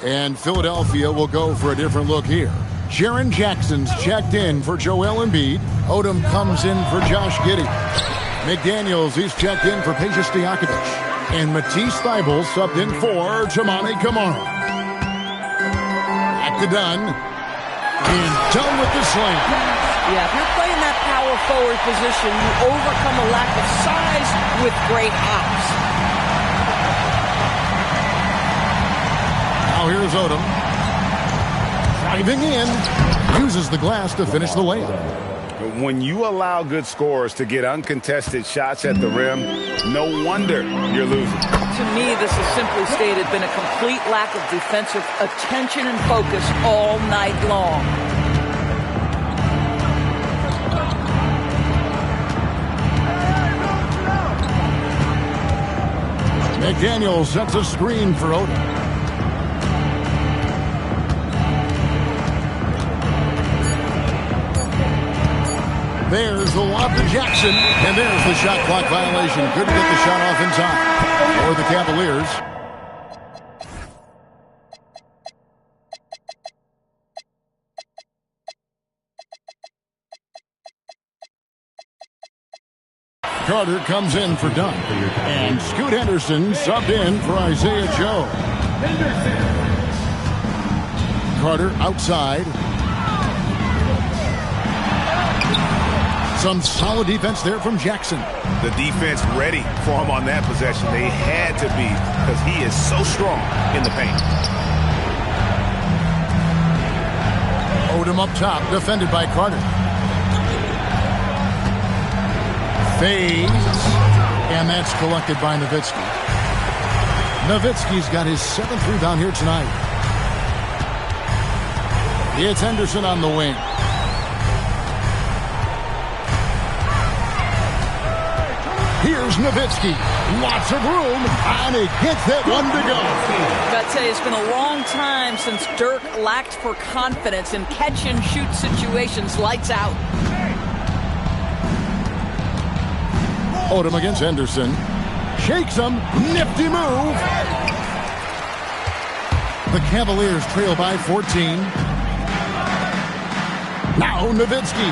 And Philadelphia will go for a different look here. Jaren Jackson's checked in for Joel Embiid. Odom comes in for Josh Giddey. McDaniels, he's checked in for Peja Stojakovic. And Matisse Thybulle subbed in for Toumani Camara. Back to Dunn. And done with the slam. Yeah, if you're playing that power forward position, you overcome a lack of size with great hops. Now here's Odom. Driving in. Uses the glass to finish the layup. When you allow good scorers to get uncontested shots at the rim, no wonder you're losing. To me, this has simply stated been a complete lack of defensive attention and focus all night long. McDaniel sets a screen for Odom. There's the lob to Jackson, and there's the shot clock violation. Couldn't get the shot off in time for the Cavaliers. Carter comes in for Dunn. And Scoot Henderson subbed in for Isaiah Joe. Carter outside. Some solid defense there from Jackson. The defense ready for him on that possession. They had to be because he is so strong in the paint. Odom up top, defended by Carter. Fades, and that's collected by Nowitzki. Nowitzki's got his 7th rebound here tonight. It's Henderson on the wing. Here's Nowitzki. Lots of room, and he gets that one to go. I'd say it's been a long time since Dirk lacked for confidence in catch-and-shoot situations. Lights out. Odom against Henderson. Shakes him. Nifty move. The Cavaliers trail by 14. Now Nowitzki.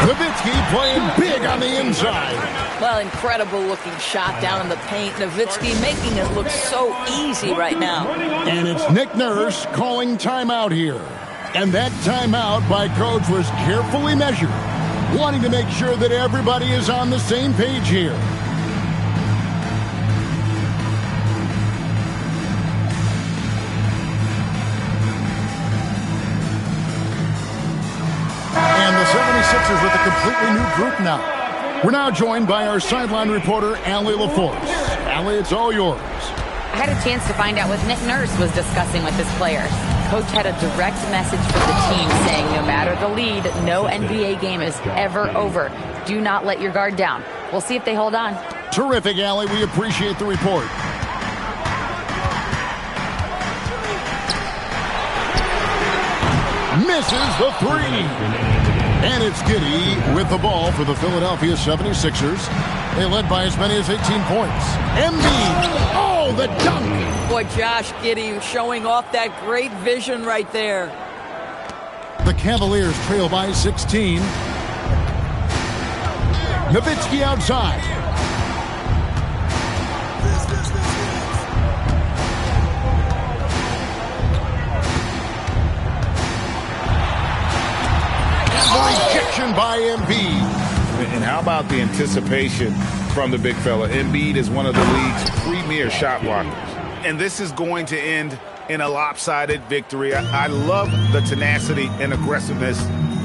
Nowitzki playing big on the inside. Well, incredible looking shot down in the paint. Nowitzki making it look so easy right now. And it's Nick Nurse calling timeout here. And that timeout by coach was carefully measured, wanting to make sure that everybody is on the same page here. And the 76ers with a completely new group now. We're now joined by our sideline reporter, Allie LaForce. Allie, it's all yours. I had a chance to find out what Nick Nurse was discussing with his players. Coach had a direct message for the team saying no matter the lead, no NBA game is ever over. Do not let your guard down. We'll see if they hold on. Terrific, Allie. We appreciate the report. Misses the 3. And it's Giddey with the ball for the Philadelphia 76ers. They led by as many as 18 points. Embiid. Oh! Oh, the dunk! Boy, Josh Giddey showing off that great vision right there. The Cavaliers trail by 16. Nowitzki outside. Rejection by Embiid. And how about the anticipation from the big fella? Embiid is one of the league's premier shot blockers. And this is going to end in a lopsided victory. I love the tenacity and aggressiveness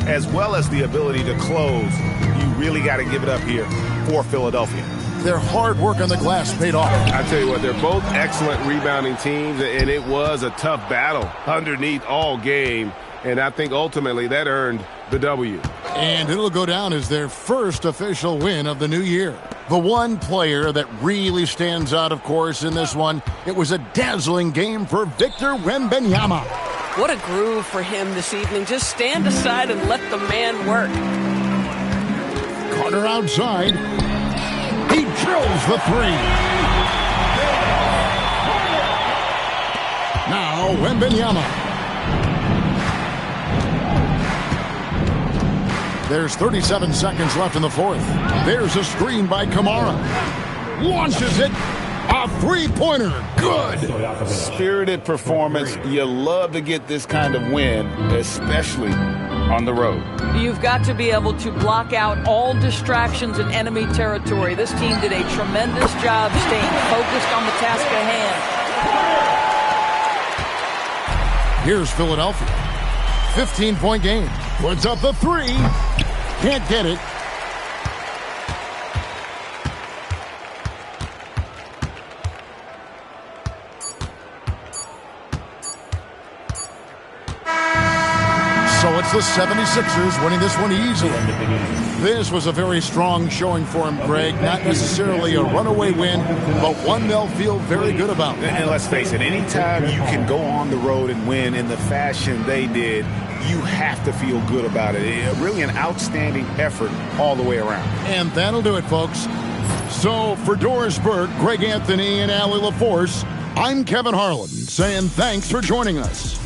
as well as the ability to close. You really got to give it up here for Philadelphia. Their hard work on the glass paid off. I tell you what, they're both excellent rebounding teams, and it was a tough battle underneath all game. And I think ultimately that earned the W. And it'll go down as their first official win of the new year. The one player that really stands out, of course, in this one, it was a dazzling game for Victor Wembanyama. What a groove for him this evening. Just stand aside and let the man work. Carter outside. He drills the three. Now Wembanyama. There's 37 seconds left in the fourth. There's a screen by Kamara. Launches it. A three-pointer. Good. Spirited performance. You love to get this kind of win, especially on the road. You've got to be able to block out all distractions in enemy territory. This team did a tremendous job staying focused on the task at hand. Here's Philadelphia. 15-point game. Puts up the three. Can't get it. So it's the 76ers winning this one easily. This was a very strong showing for him, Greg. Not necessarily a runaway win, but one they'll feel very good about. And let's face it, anytime you can go on the road and win in the fashion they did, you have to feel good about it. Really an outstanding effort all the way around. And that'll do it, folks. So for Doris Burke, Greg Anthony, and Allie LaForce, I'm Kevin Harlan saying thanks for joining us.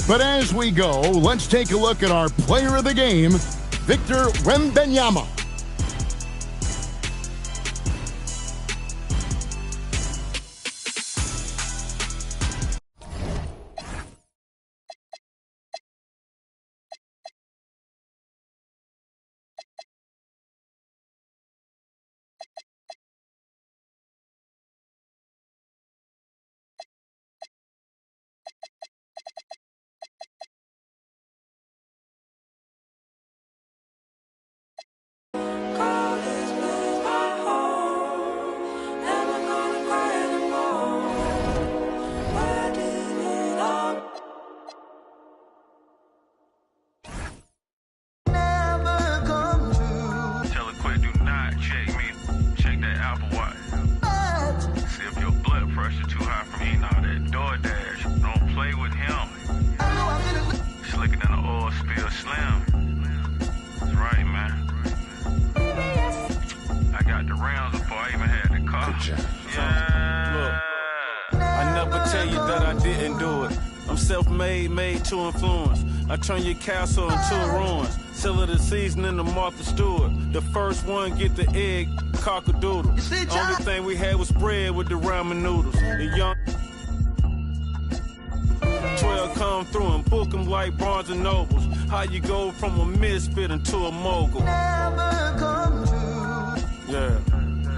But as we go, let's take a look at our player of the game, Victor Wembanyama. I turn your castle into a ruins. Sell it a seasoning to Martha Stewart. The first one get the egg, cock-a-doodle. Only thing we had was bread with the ramen noodles. The young 12 come through and book them like Barnes and Nobles. How you go from a misfit into a mogul? Yeah.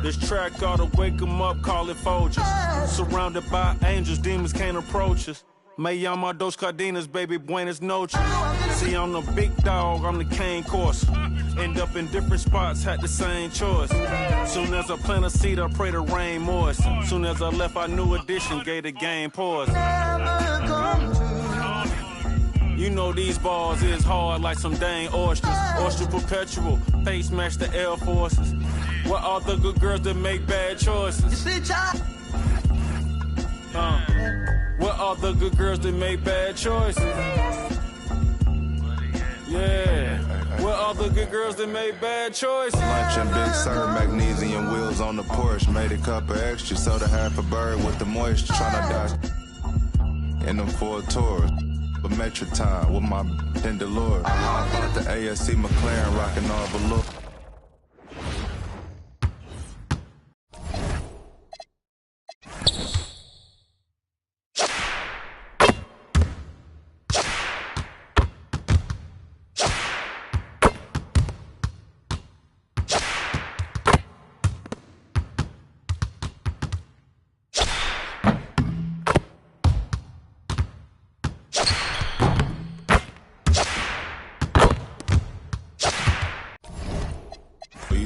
This track ought to wake them up, call it Folgers. Surrounded by angels, demons can't approach us. Me llamo dos cardenas, baby, buenas noches. See, I'm the big dog, I'm the cane course. End up in different spots, had the same choice. Soon as I plant a seed, I pray the rain moist. Soon as I left, our new edition gave the game pause. You know these bars is hard like some dang oysters. Oyster perpetual, face match the Air Forces. What are the good girls that make bad choices? What are the good girls that make bad choices? Yeah, where all the good girls that made bad choices? Lunch and Big Sur, magnesium wheels on the Porsche. Made a cup of extra, soda half a bird with the moisture. Tryna dodge in them Ford Taurus. But Metro time with my Pendalore. I bought the ASC McLaren, rocking all velour.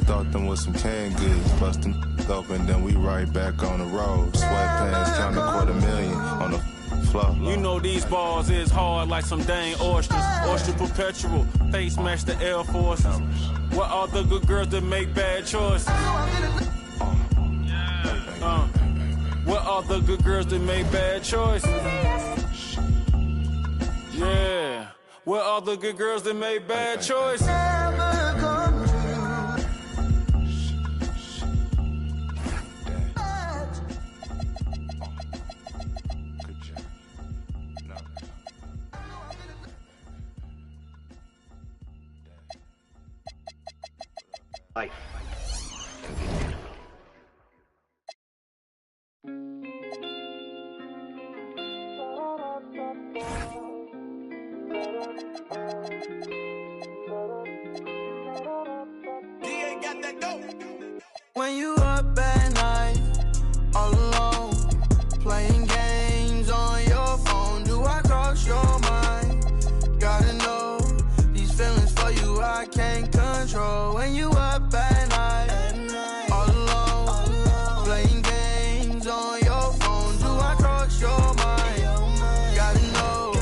Thought them with some canned goods, busting open, then we right back on the road. Sweatpants, count $250,000 on the floor. You know these balls is hard like some dang oysters. Oyster perpetual, face match the Air Forces. What are the good girls that make bad choices? What are the good girls that make bad choices? Yeah. What are the good girls that make bad choices? Life. When you up at night, all alone, playing games on your phone, do I cross your mind? Gotta know, these feelings for you I can't control. When you up at night, all alone, playing games on your phone, do I cross your mind? Gotta know,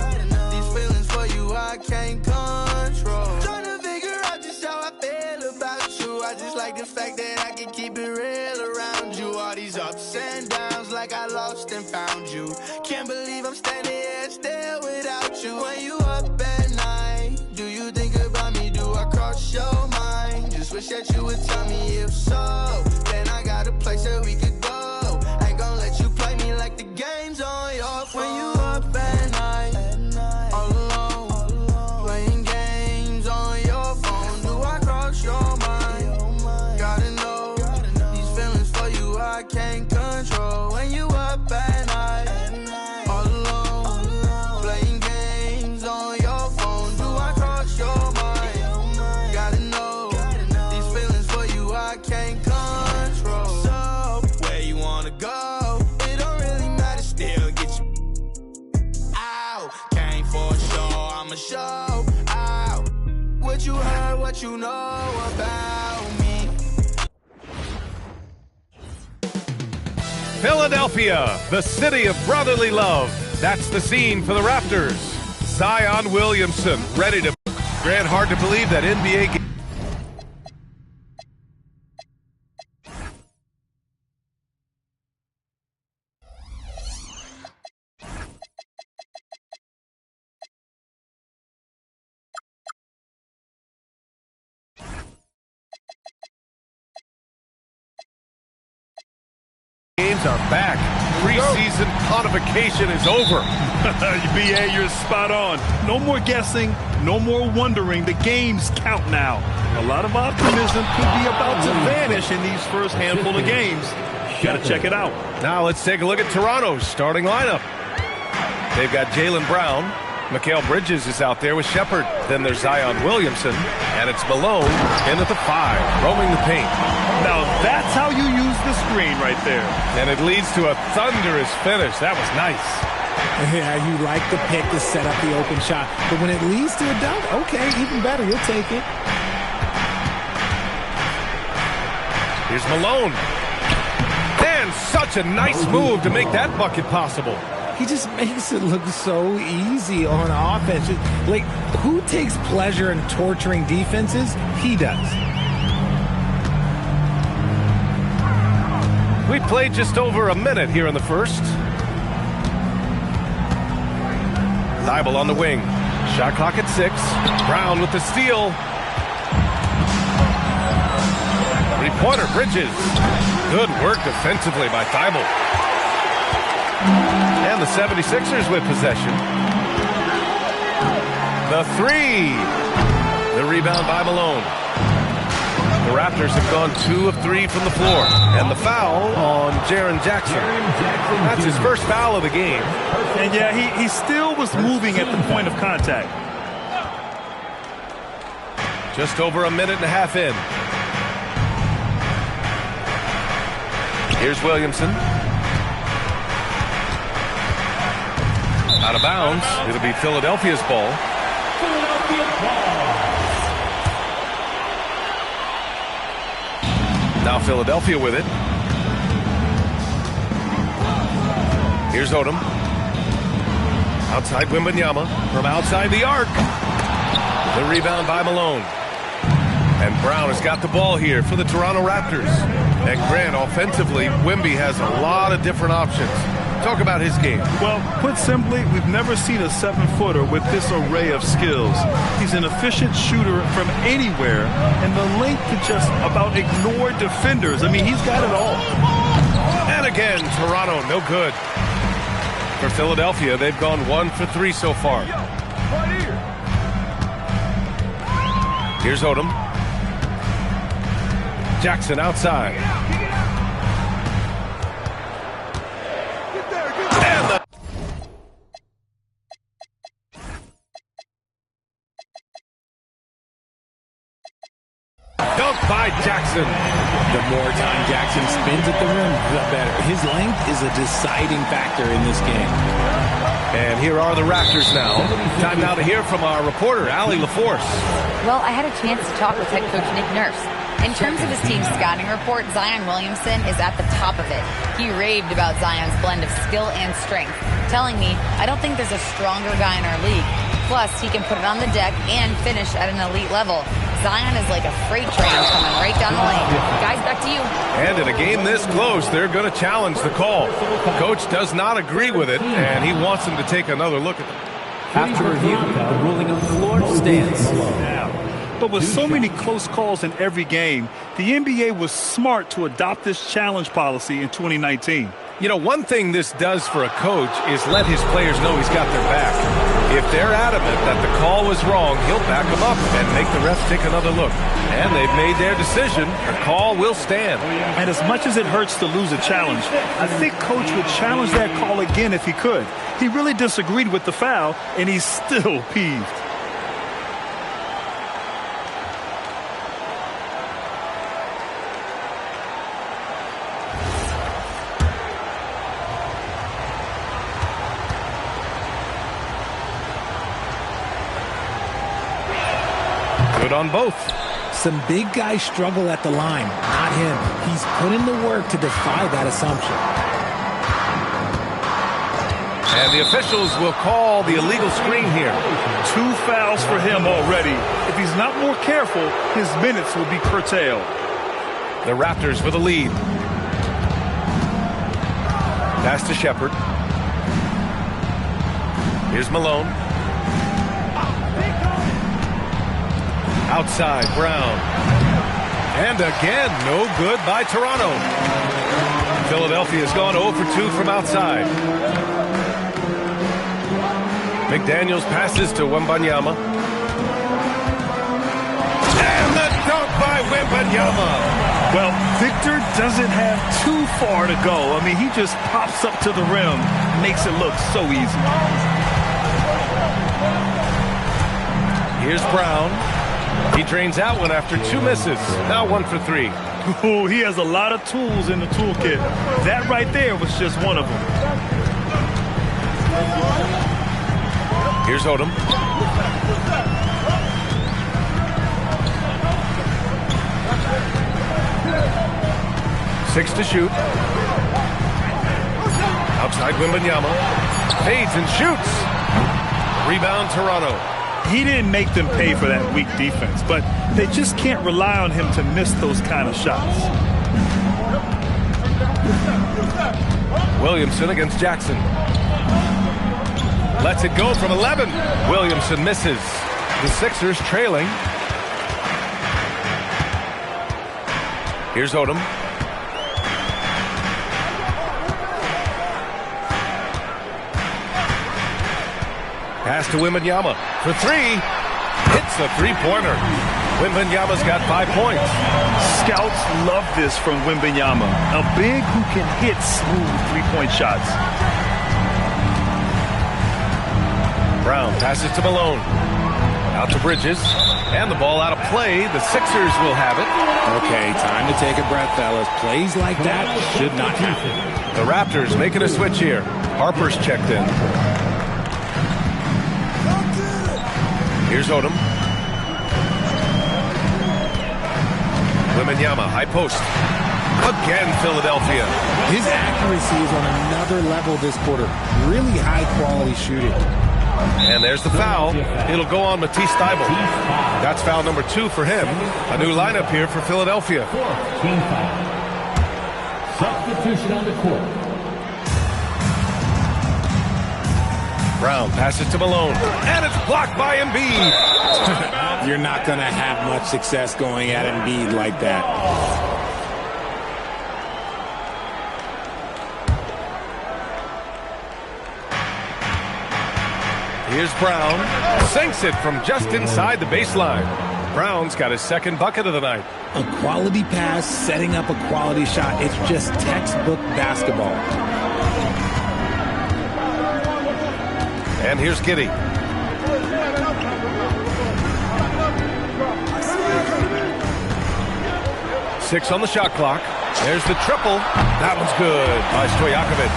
these feelings for you I can't control. Trying to figure out just how I feel about you. I just like the fact that I can keep it real around you. All these ups and downs like I lost and found you. Can't believe I'm standing here still without you. When you up at night, do you think about me? Do I cross your mind? Just wish that you would tell me if so. Then I got a place that we could go. Ain't gonna let you play me like the game's on your phone. When you up at night, all alone, playing games on your phone, do I cross your mind? Gotta know, these feelings for you I can't control. When you up at night, all alone, playing games on your phone, do I cross your mind? Gotta know, these feelings for you I can't control. So, where you wanna go? It don't really matter, still get you out. Came for a show, I'ma show out. What you heard, what you know about me. Philadelphia, the city of brotherly love. That's the scene for the Raptors. Zion Williamson ready to. Grant, hard to believe that NBA. Games are back. Preseason codification is over. BA, you're spot on. No more guessing, no more wondering. The games count now. A lot of optimism could be about to vanish in these first handful of games. Got to check it out. Now let's take a look at Toronto's starting lineup. They've got Jaylen Brown. Mikal Bridges is out there with Shepherd. Then there's Zion Williamson, and it's Malone in at the 5, roaming the paint. Now that's how you use the screen right there. And it leads to a thunderous finish. That was nice. Yeah, you like the pick to set up the open shot. But when it leads to a dunk, okay, even better, you'll take it. Here's Malone. And such a nice move to make that bucket possible. He just makes it look so easy on offense. Like, who takes pleasure in torturing defenses? He does. We played just over a minute here in the first. Thybulle on the wing. Shot clock at 6. Brown with the steal. Three-pointer, Bridges. Good work defensively by Thibault. And the 76ers with possession. The 3. The rebound by Malone. The Raptors have gone 2 of 3 from the floor. And the foul on Jaren Jackson. That's his first foul of the game. And yeah, he still was moving at the point of contact. Just over a minute and a half in. Here's Williamson. Out of bounds. It'll be Philadelphia's ball. Now Philadelphia with it. Here's Odom. Outside Wembanyama from outside the arc. The rebound by Malone. And Brown has got the ball here for the Toronto Raptors. And Grant, offensively, Wemby has a lot of different options. Talk about his game. Well, put simply, we've never seen a 7-footer with this array of skills. He's an efficient shooter from anywhere, and the length to just about ignore defenders. I mean, he's got it all. And again, Toronto, no good. For Philadelphia, they've gone 1 for 3 so far. Here's Odom. Jackson outside. Dunk by Jackson. The more time Jackson spends at the rim, the better. His length is a deciding factor in this game. And here are the Raptors now. Time now to hear from our reporter, Allie LaForce. Well, I had a chance to talk with head coach Nick Nurse. In terms of his team's scouting report, Zion Williamson is at the top of it. He raved about Zion's blend of skill and strength, telling me, I don't think there's a stronger guy in our league. Plus, he can put it on the deck and finish at an elite level. Zion is like a freight train coming right down the lane. Guys, back to you. And in a game this close, they're going to challenge the call. Coach does not agree with it, and he wants them to take another look at it. After review, the ruling on the floor stands. But with so many close calls in every game, the NBA was smart to adopt this challenge policy in 2019. You know, one thing this does for a coach is let his players know he's got their back. If they're adamant that the call was wrong, he'll back them up and make the refs take another look. And they've made their decision. The call will stand. And as much as it hurts to lose a challenge, I think Coach would challenge that call again if he could. He really disagreed with the foul, and he's still peeved. Good on both. Some big guys struggle at the line, not him. He's put in the work to defy that assumption. And the officials will call the illegal screen here. 2 fouls for him already. If he's not more careful, his minutes will be curtailed. The Raptors with a lead. Pass to Shepherd. Here's Malone. Outside, Brown. And again, no good by Toronto. Philadelphia's gone 0 for 2 from outside. McDaniels passes to Wembanyama. And the dunk by Wembanyama. Well, Victor doesn't have too far to go. I mean, he just pops up to the rim, makes it look so easy. Here's Brown. He drains out one after 2 misses. Now 1 for 3. Ooh, he has a lot of tools in the toolkit. That right there was just one of them. Here's Odom. Six to shoot. Outside Wembanyama. Fades and shoots. Rebound Toronto. He didn't make them pay for that weak defense, but they just can't rely on him to miss those kind of shots. Williamson against Jackson. Lets it go from 11. Williamson misses. The Sixers trailing. Here's Odom. Pass to Wembanyama for three. Hits a three-pointer. Wembanyama's got 5 points. Scouts love this from Wembanyama. A big who can hit smooth three-point shots. Brown passes to Malone. Out to Bridges. And the ball out of play. The Sixers will have it. Okay, time to take a breath, fellas. Plays like that should not happen. The Raptors making a switch here. Harper's checked in. Here's Odom. Wembanyama, high post. Again, Philadelphia. His accuracy is on another level this quarter. Really high-quality shooting. And there's the foul. It'll go on Matisse Thybulle. That's foul number 2 for him. A new lineup here for Philadelphia. Team foul. Substitution on the court. Brown passes to Malone. And it's blocked by Embiid. You're not going to have much success going at Embiid like that. Here's Brown. Sinks it from just inside the baseline. Brown's got his second bucket of the night. A quality pass, setting up a quality shot. It's just textbook basketball. And here's Giddey. Six on the shot clock. There's the triple. That one's good by Stojakovic.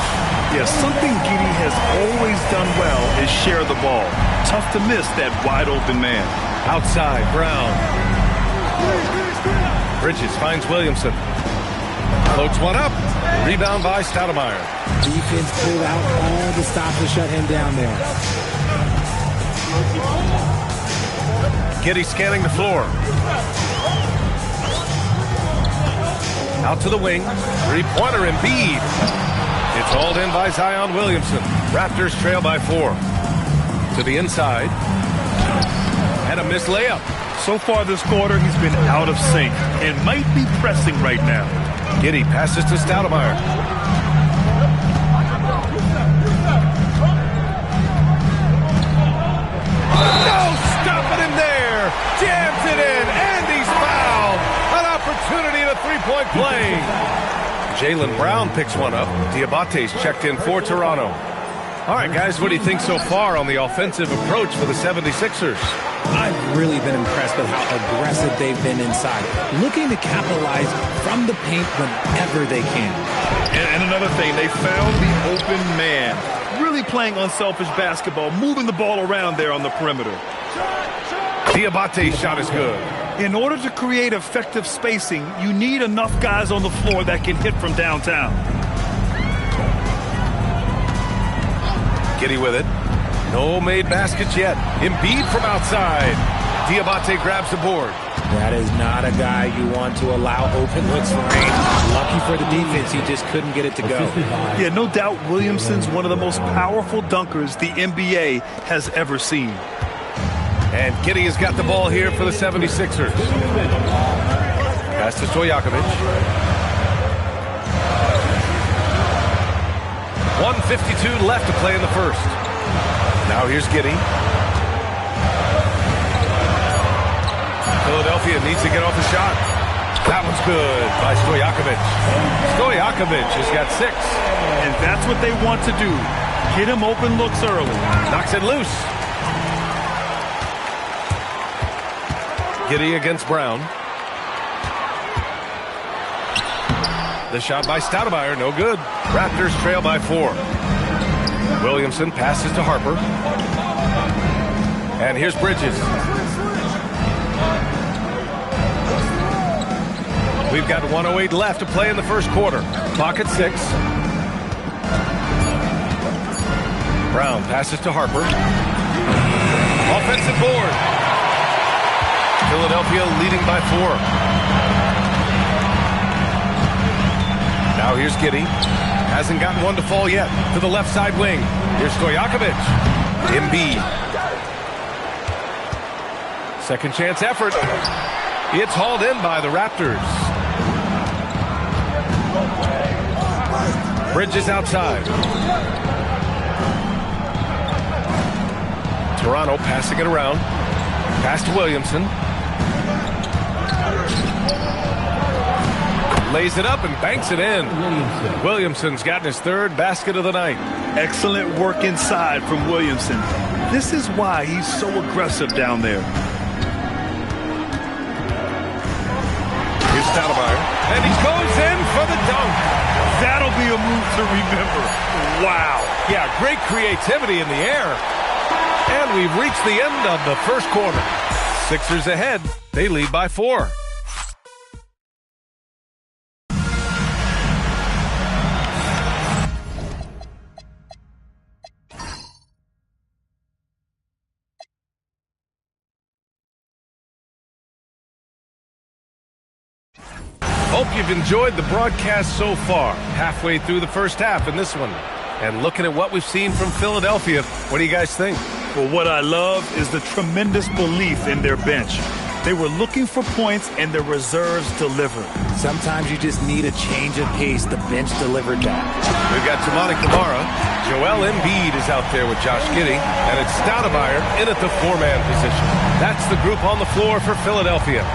Yeah, something Giddey has always done well is share the ball. Tough to miss that wide open man. Outside, Brown. Bridges finds Williamson. Floats one up. Rebound by Stoudemire. Defense pulled out all the stop to shut him down there. Giddey scanning the floor. Out to the wing. Three-pointer Embiid. It's hauled in by Zion Williamson. Raptors trail by 4. To the inside. And a missed layup. So far this quarter, he's been out of sync and might be pressing right now. Giddey passes to Stoudemire. No stopping him there. Jams it in, and he's fouled. An opportunity in a three-point play. Jaylen Brown picks one up. Diabate's checked in for Toronto. All right, guys, what do you think so far on the offensive approach for the 76ers? I've really been impressed with how aggressive they've been inside, looking to capitalize from the paint whenever they can. And another thing, they found the open man. Really playing unselfish basketball, moving the ball around there on the perimeter. Diabate's shot is good. In order to create effective spacing, you need enough guys on the floor that can hit from downtown. Giddey with it. No made baskets yet. Embiid from outside. Diabate grabs the board. That is not a guy you want to allow open looks for him. Lucky for the defense, he just couldn't get it to go. Yeah, no doubt Williamson's one of the most powerful dunkers the NBA has ever seen. And Giddey has got the ball here for the 76ers. Pass to Stojakovic. 1:52 left to play in the first. Now here's Giddey. Philadelphia needs to get off the shot. That one's good by Stojakovic. Stojakovic has got 6. And that's what they want to do. Get him open looks early. Knocks it loose. Giddey against Brown. The shot by Stoudemire, no good. Raptors trail by 4. Williamson passes to Harper. And here's Bridges. We've got 1:08 left to play in the first quarter. Clock at 6. Brown passes to Harper. Offensive board. Philadelphia leading by 4. Now here's Giddey. Hasn't gotten one to fall yet. To the left side wing. Here's Stojakovic. Embiid. Second chance effort. It's hauled in by the Raptors. Bridges outside. Toronto passing it around. Pass to Williamson. Lays it up and banks it in. Williamson's gotten his third basket of the night. Excellent work inside from Williamson. This is why he's so aggressive down there. Here's Stoudemire. And he goes in for the dunk. That'll be a move to remember. Wow. Yeah, great creativity in the air. And we've reached the end of the first quarter. Sixers ahead. They lead by 4. Hope you've enjoyed the broadcast so far. Halfway through the first half in this one. And looking at what we've seen from Philadelphia, what do you guys think? Well, what I love is the tremendous belief in their bench. They were looking for points, and their reserves delivered. Sometimes you just need a change of pace. The bench delivered that. We've got Toumani Camara. Joel Embiid is out there with Josh Giddey. And it's Stoudemire in at the 4-man position. That's the group on the floor for Philadelphia.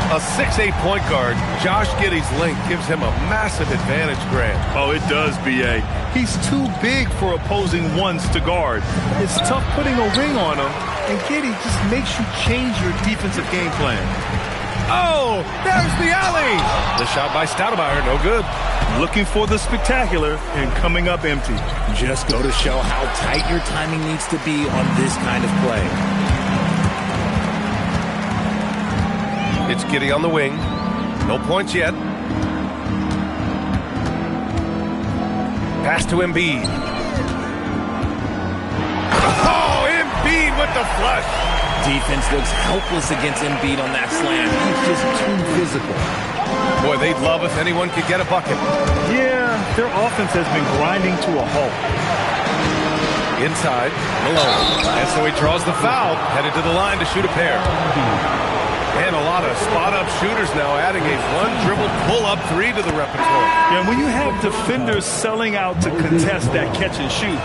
A 6'8" point guard, Josh Giddey's length gives him a massive advantage, Grant. Oh, it does, B.A. He's too big for opposing ones to guard. It's tough putting a wing on him, and Giddey just makes you change your defensive game plan. Oh, there's the alley! The shot by Stoudemire, no good. Looking for the spectacular and coming up empty. Just go to show how tight your timing needs to be on this kind of play. It's Giddey on the wing. No points yet. Pass to Embiid. Oh, Embiid with the flush. Defense looks helpless against Embiid on that slam. He's just too physical. Boy, they'd love if anyone could get a bucket. Yeah, their offense has been grinding to a halt. Inside, Malone. And so he draws the foul, headed to the line to shoot a pair. And a lot of spot-up shooters now adding a one-dribble pull-up 3 to the repertoire. Yeah, when you have defenders selling out to contest that catch and shoot,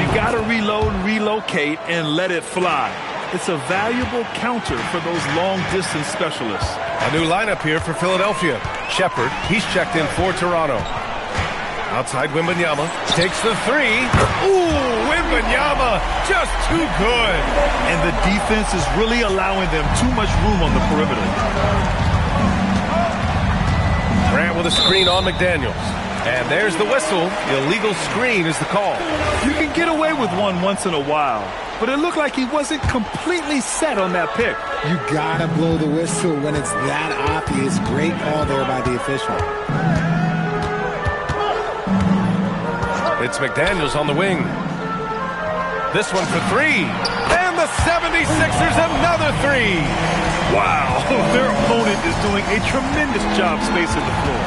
you got to reload, relocate, and let it fly. It's a valuable counter for those long-distance specialists. A new lineup here for Philadelphia. Shepherd, he's checked in for Toronto. Outside Wembanyama, takes the 3. Ooh, Wembanyama, just too good. And the defense is really allowing them too much room on the perimeter. Grant with a screen on McDaniels. And there's the whistle. Illegal screen is the call. You can get away with one once in a while, but it looked like he wasn't completely set on that pick. You gotta blow the whistle when it's that obvious. Great call there by the official. It's McDaniels on the wing. This one for 3. And the 76ers another 3. Wow, their opponent is doing a tremendous job spacing the floor.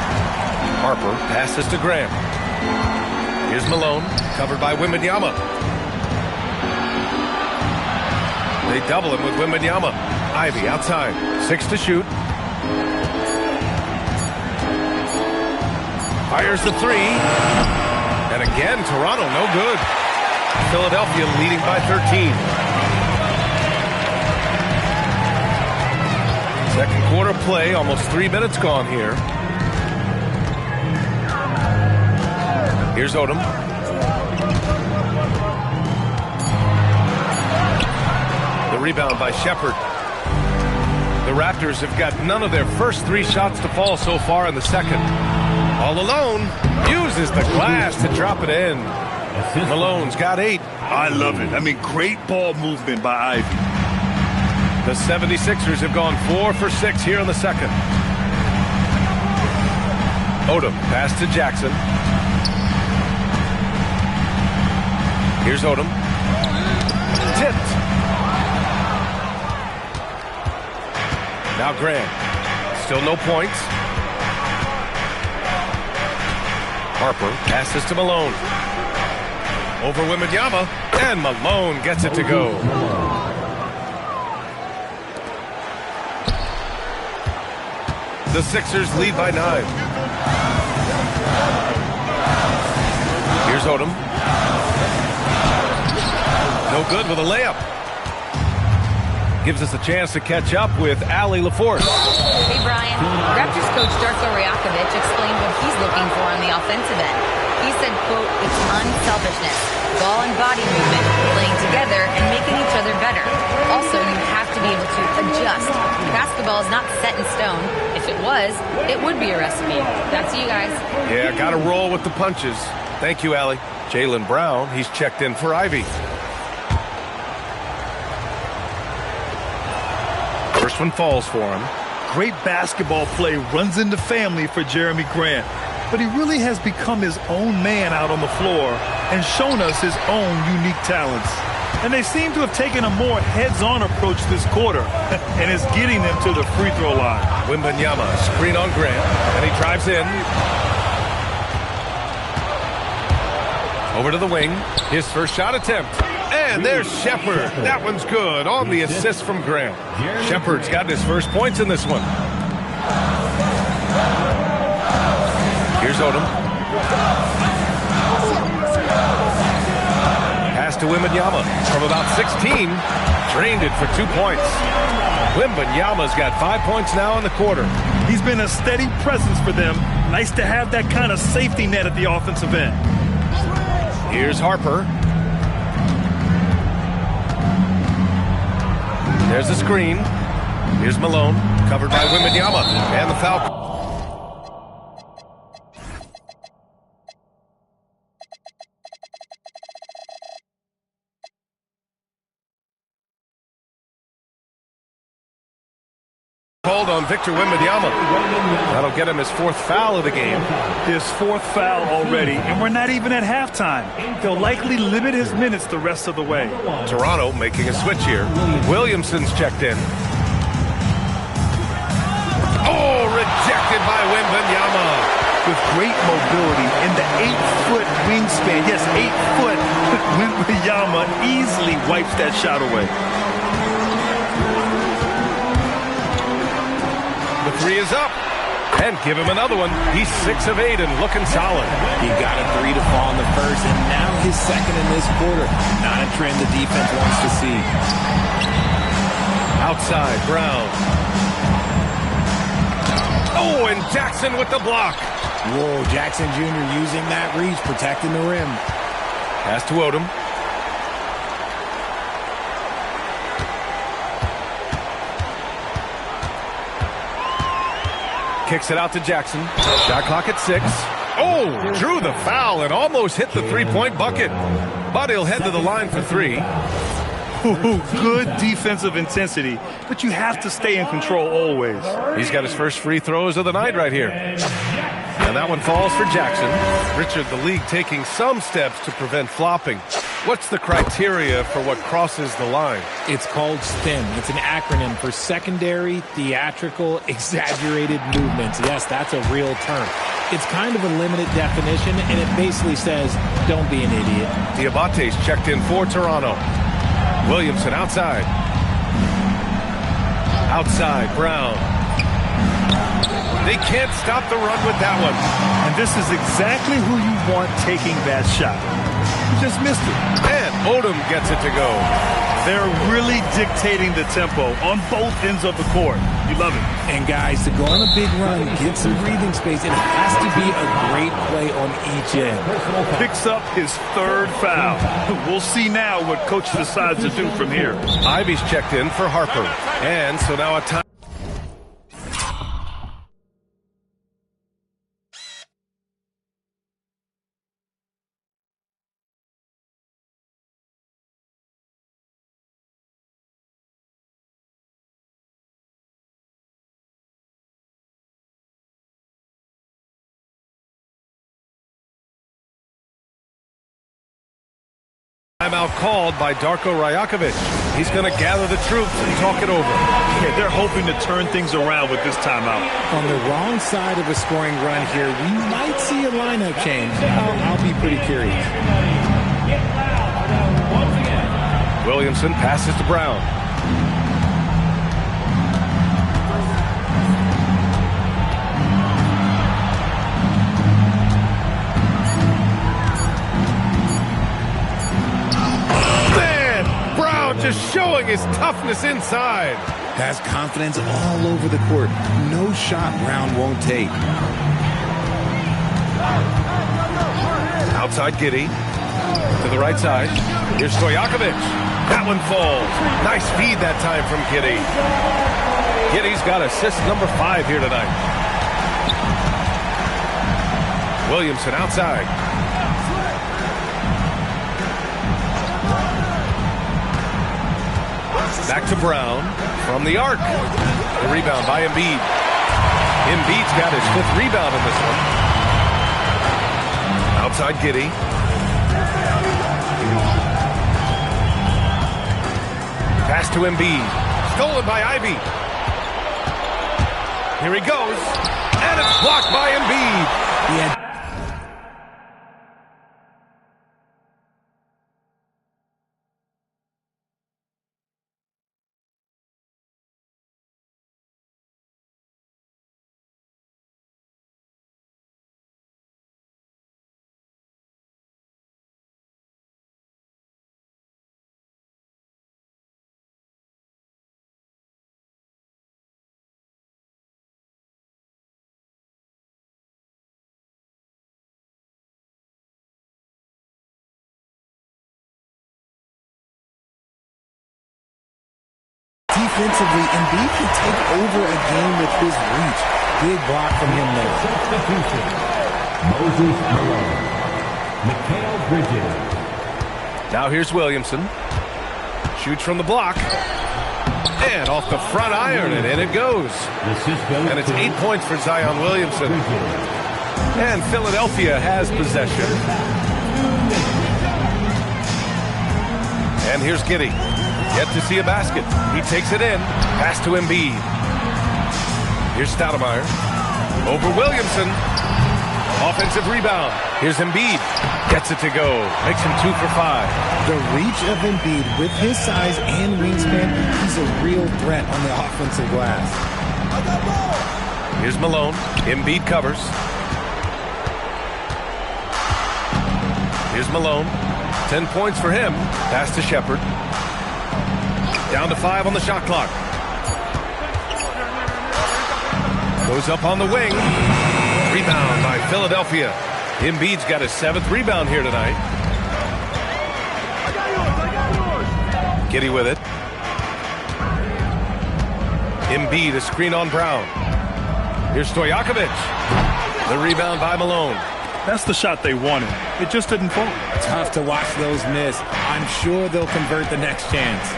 Harper passes to Graham. Here's Malone, covered by Wembanyama. They double him with Wembanyama. Ivy outside, 6 to shoot. Fires the 3. And again, Toronto, no good. Philadelphia leading by 13. Second quarter play, almost 3 minutes gone here. Here's Odom. The rebound by Shepherd. The Raptors have got none of their first 3 shots to fall so far in the second. All alone, uses the glass to drop it in. Malone's got 8. I love it. I mean, great ball movement by Ivy. The 76ers have gone 4 for 6 here in the second. Odom, pass to Jackson. Here's Odom. Tipped. Now Grant. Still no points. Harper passes to Malone. Over Wembanyama, and Malone gets it to go. The Sixers lead by 9. Here's Odom. No good with a layup. Gives us a chance to catch up with Allie LaForce. Hey, Brian. Raptors coach Darko Rajakovic explained what he's looking for on the offensive end. He said, quote, it's unselfishness, ball and body movement, playing together and making each other better. Also, you have to be able to adjust. Basketball is not set in stone. If it was, it would be a recipe. Back to you guys. Yeah, got to roll with the punches. Thank you, Allie. Jaylen Brown, he's checked in for Ivy. First one falls for him. Great basketball play runs into family for Jeremy Grant. But he really has become his own man out on the floor and shown us his own unique talents. And they seem to have taken a more heads-on approach this quarter, and it's getting them to the free throw line. Wembanyama, screen on Grant, and he drives in. Over to the wing, his first shot attempt. And there's Shepherd. That one's good on the assist from Grant. Shepherd's got his first points in this one. Here's Odom. Pass to Wembanyama from about 16. Drained it for 2 points. Wembanyama's got 5 points now in the quarter. He's been a steady presence for them. Nice to have that kind of safety net at the offensive end. Here's Harper. There's the screen. Here's Malone, covered by Wembanyama, and the foul. Called on Victor Wembanyama. That'll get him his 4th foul of the game. His 4th foul already, and we're not even at halftime. They'll likely limit his minutes the rest of the way. Toronto making a switch here. Williamson's checked in. Oh, rejected by Wembanyama. With great mobility in the 8-foot wingspan. Yes, 8 foot. Wembanyama easily wipes that shot away. The 3 is up. And give him another one. He's 6 of 8 and looking solid. He got a 3 to fall in the first, and now his second in this quarter. Not a trend the defense wants to see. Outside, Brown. Oh, and Jackson with the block. Whoa, Jackson Jr. using that reach, protecting the rim. Pass to Odom. Kicks it out to Jackson. Shot clock at 6. Oh, drew the foul and almost hit the 3-point bucket. But he'll head to the line for 3. Good defensive intensity, but you have to stay in control always. He's got his first free throws of the night right here. And that one falls for Jackson. Richard, the league taking some steps to prevent flopping. What's the criteria for what crosses the line? It's called STEM. It's an acronym for secondary, theatrical, exaggerated movements. Yes, that's a real term. It's kind of a limited definition, and it basically says, don't be an idiot. Diabate's checked in for Toronto. Williamson outside. Outside, Brown. They can't stop the run with that one. And this is exactly who you want taking that shot. You just missed it. And Odom gets it to go. They're really dictating the tempo on both ends of the court. You love it. And guys, to go on a big run, get some breathing space, it has to be a great play on each end. Picks up his 3rd foul. We'll see now what coach decides to do from here. Ivy's checked in for Harper. And so now a time. Timeout called by Darko Rajakovic. He's going to gather the troops and talk it over. Yeah, they're hoping to turn things around with this timeout. On the wrong side of a scoring run here, we might see a lineup change. I'll be pretty curious. Williamson passes to Brown. Man, Brown just showing his toughness inside. Has confidence all over the court. No shot Brown won't take. Outside Giddey. To the right side. Here's Stojakovic. That one falls. Nice feed that time from Giddey. Giddey's got assist number 5 here tonight. Williamson outside. Back to Brown from the arc. The rebound by Embiid. Embiid's got his 5th rebound in this one. Outside Giddey. Pass to Embiid. Stolen by Ivy. Here he goes. And it's blocked by Embiid. Defensively, Embiid can take over a game with his reach. Big block from him there. Substitution. Moses Malone. Mikal Bridges. Now here's Williamson. Shoots from the block. And off the front iron, and in it goes. And it's 8 points for Zion Williamson. And Philadelphia has possession. And here's Giddey. Yet to see a basket. He takes it in. Pass to Embiid. Here's Stoudemire. Over Williamson. Offensive rebound. Here's Embiid. Gets it to go. Makes him 2 for 5. The reach of Embiid with his size and wingspan, he's a real threat on the offensive glass. Here's Malone. Embiid covers. Here's Malone. 10 points for him. Pass to Shepherd. Down to 5 on the shot clock. Goes up on the wing. Rebound by Philadelphia. Embiid's got his 7th rebound here tonight. Giddey with it. Embiid, a screen on Brown. Here's Stojakovic. The rebound by Malone. That's the shot they wanted. It just didn't fall. Tough to watch those miss. I'm sure they'll convert the next chance.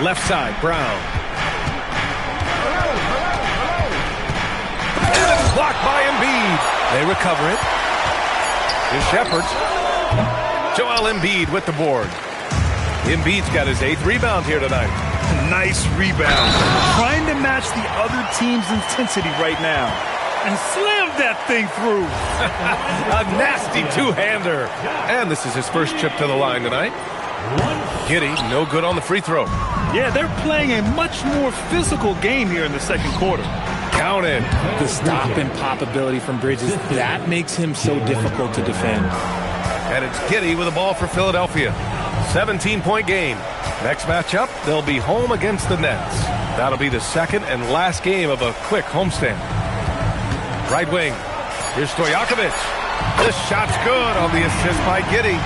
Left side, Brown. And it's blocked by Embiid. They recover it. Here's Shepherd. Joel Embiid with the board. Embiid's got his 8th rebound here tonight. Nice rebound. Trying to match the other team's intensity right now. And slammed that thing through. A nasty two-hander. And this is his first trip to the line tonight. Giddey, no good on the free throw. Yeah, they're playing a much more physical game here in the second quarter. Counted. The stop and pop ability from Bridges, that makes him so difficult to defend. And it's Giddey with the ball for Philadelphia. 17-point game. Next matchup, they'll be home against the Nets. That'll be the second and last game of a quick homestand. Right wing. Here's Stojakovic. This shot's good on the assist by Giddey.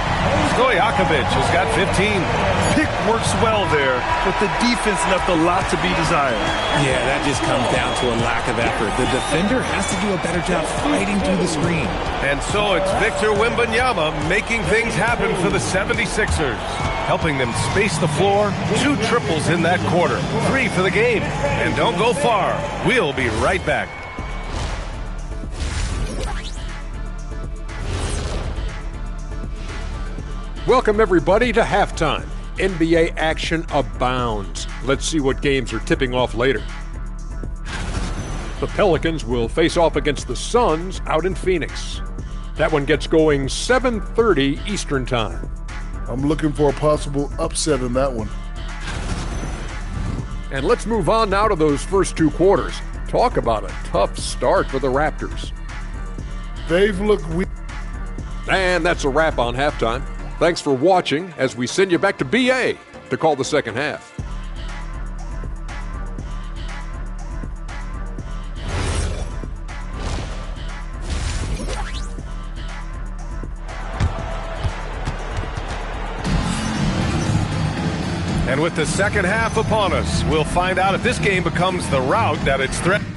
Stojakovic has got 15. Pick works well there, but the defense left a lot to be desired. Yeah, that just comes down to a lack of effort. The defender has to do a better job fighting through the screen. And so it's Victor Wembanyama making things happen for the 76ers, helping them space the floor. 2 triples in that quarter. 3 for the game. And don't go far. We'll be right back. Welcome, everybody, to halftime. NBA action abounds. Let's see what games are tipping off later. The Pelicans will face off against the Suns out in Phoenix. That one gets going 7:30 Eastern Time. I'm looking for a possible upset in that one. And let's move on now to those first two quarters. Talk about a tough start for the Raptors. They've looked weak. And that's a wrap on halftime. Thanks for watching as we send you back to BA to call the second half. And with the second half upon us, we'll find out if this game becomes the rout that it's threatened.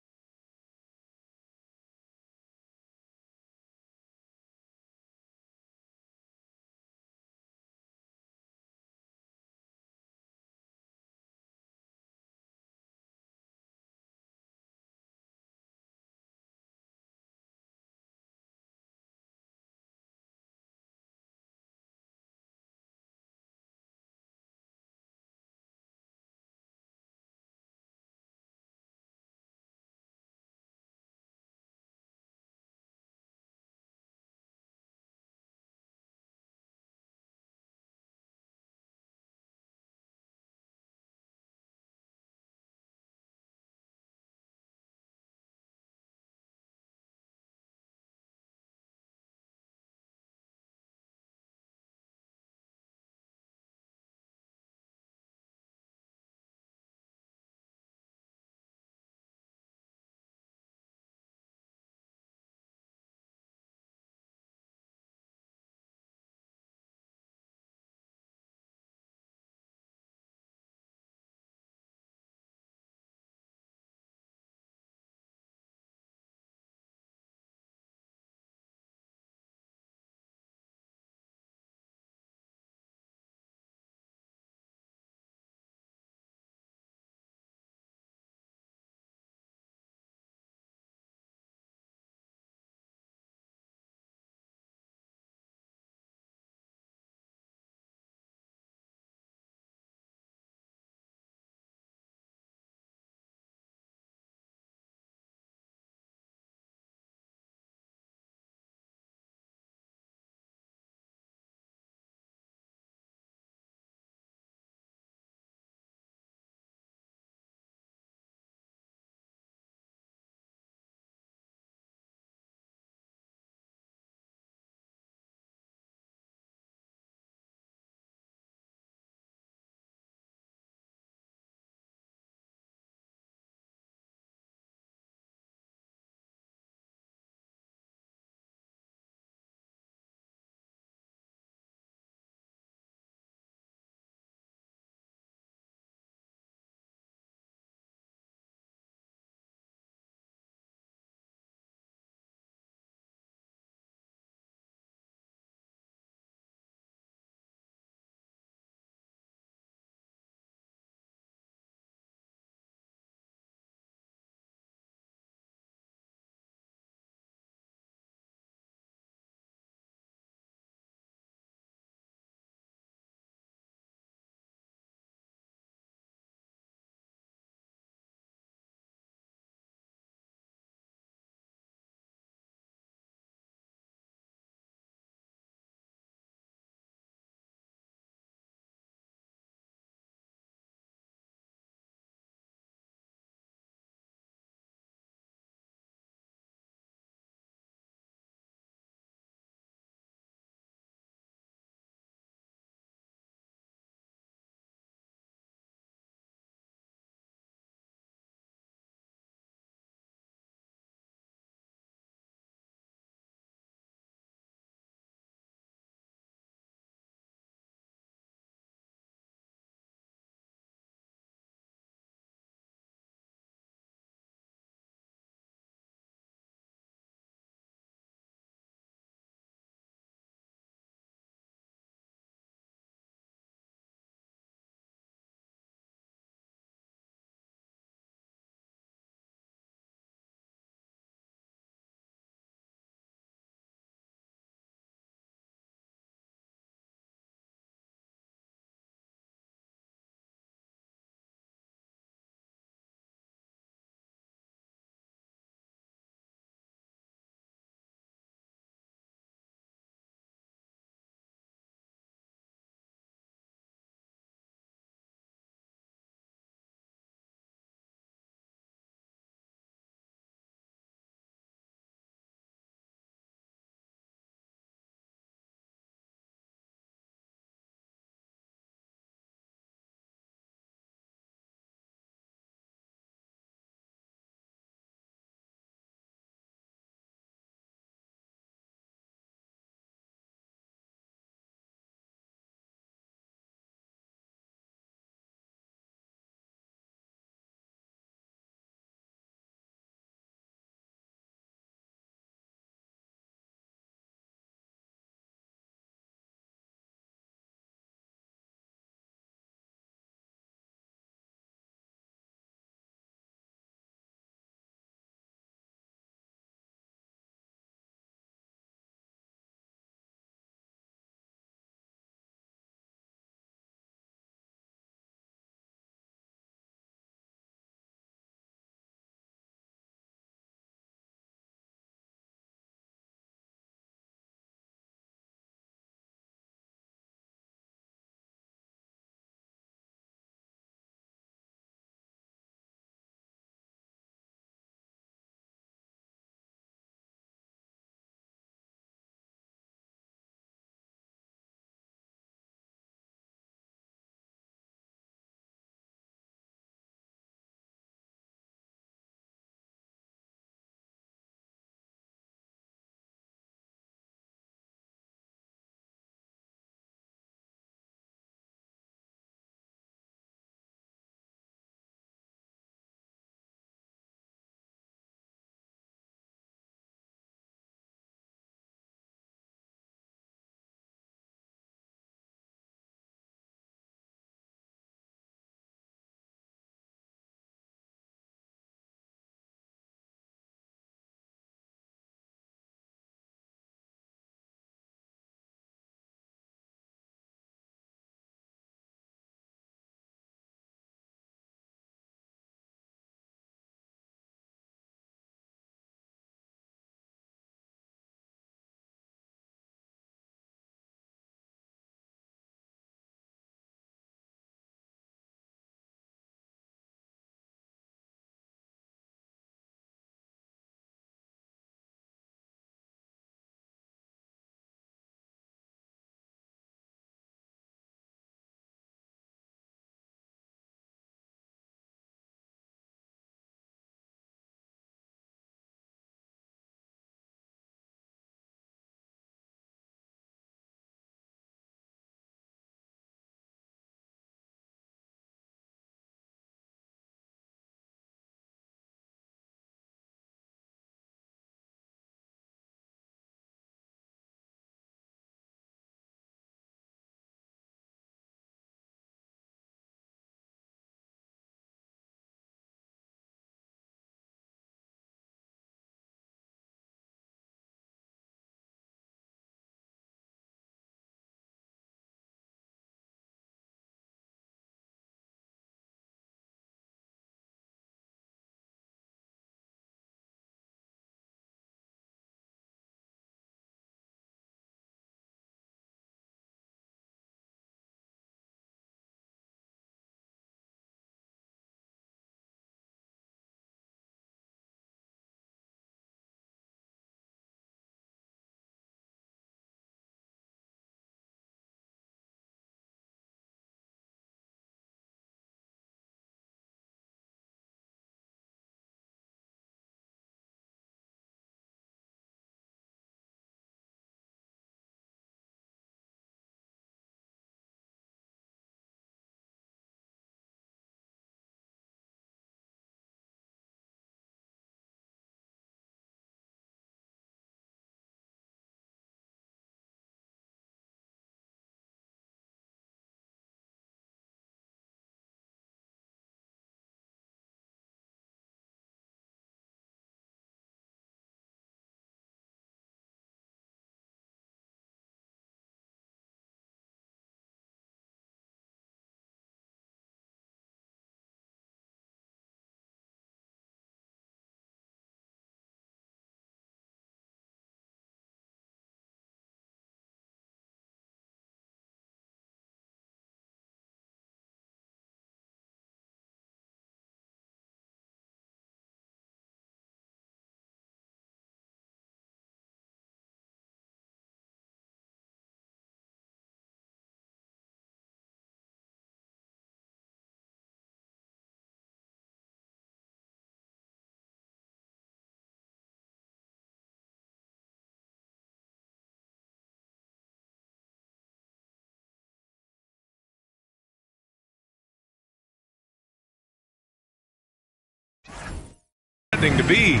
thing to be.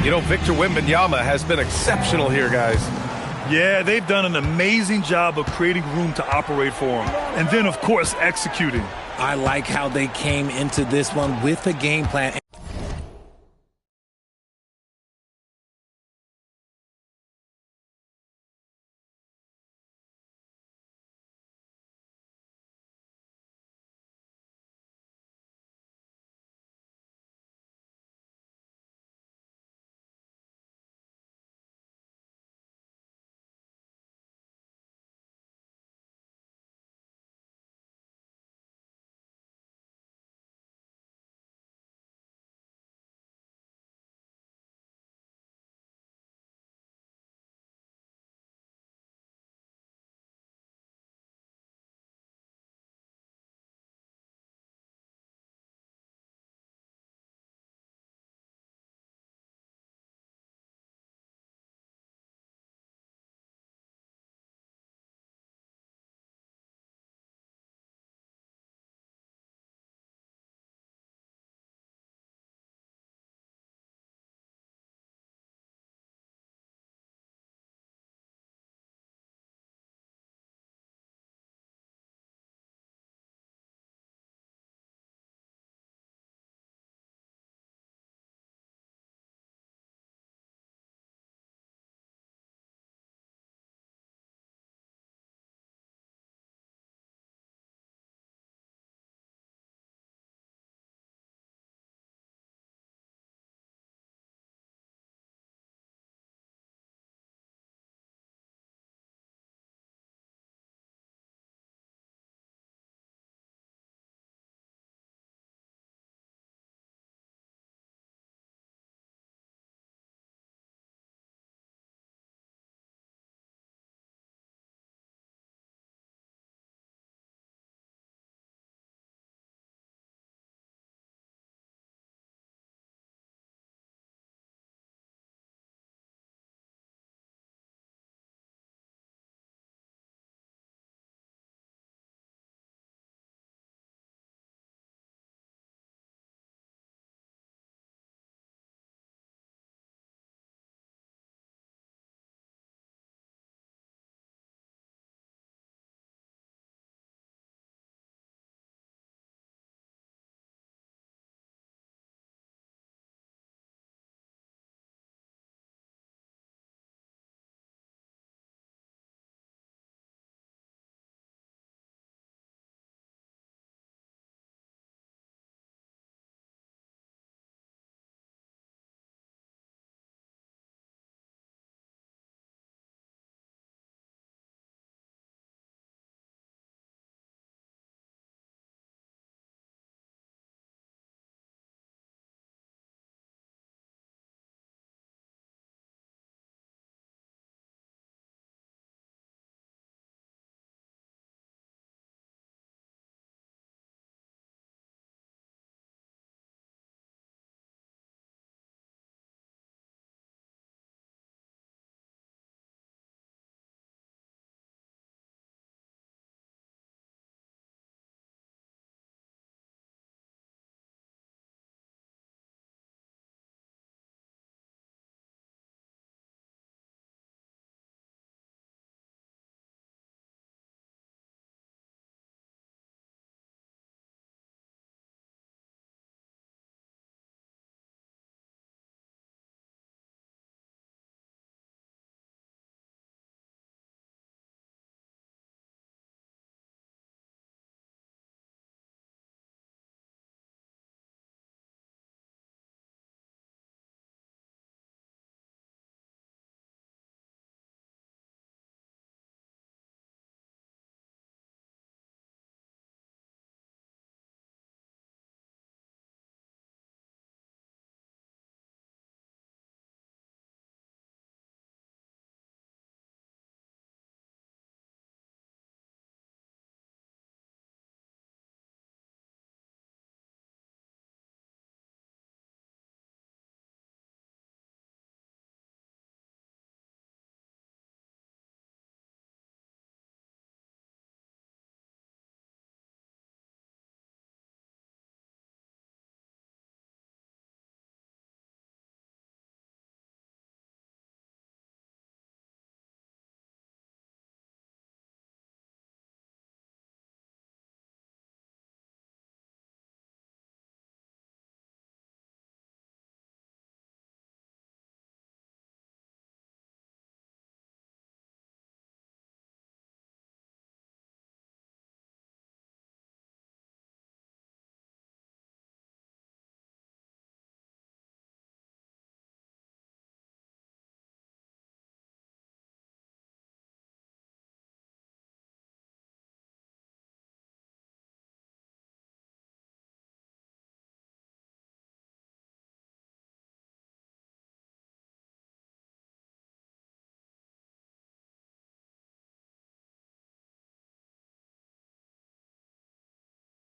You know, Victor Wembanyama has been exceptional here, guys. Yeah, they've done an amazing job of creating room to operate for him. And then, of course, executing. I like how they came into this one with a game plan.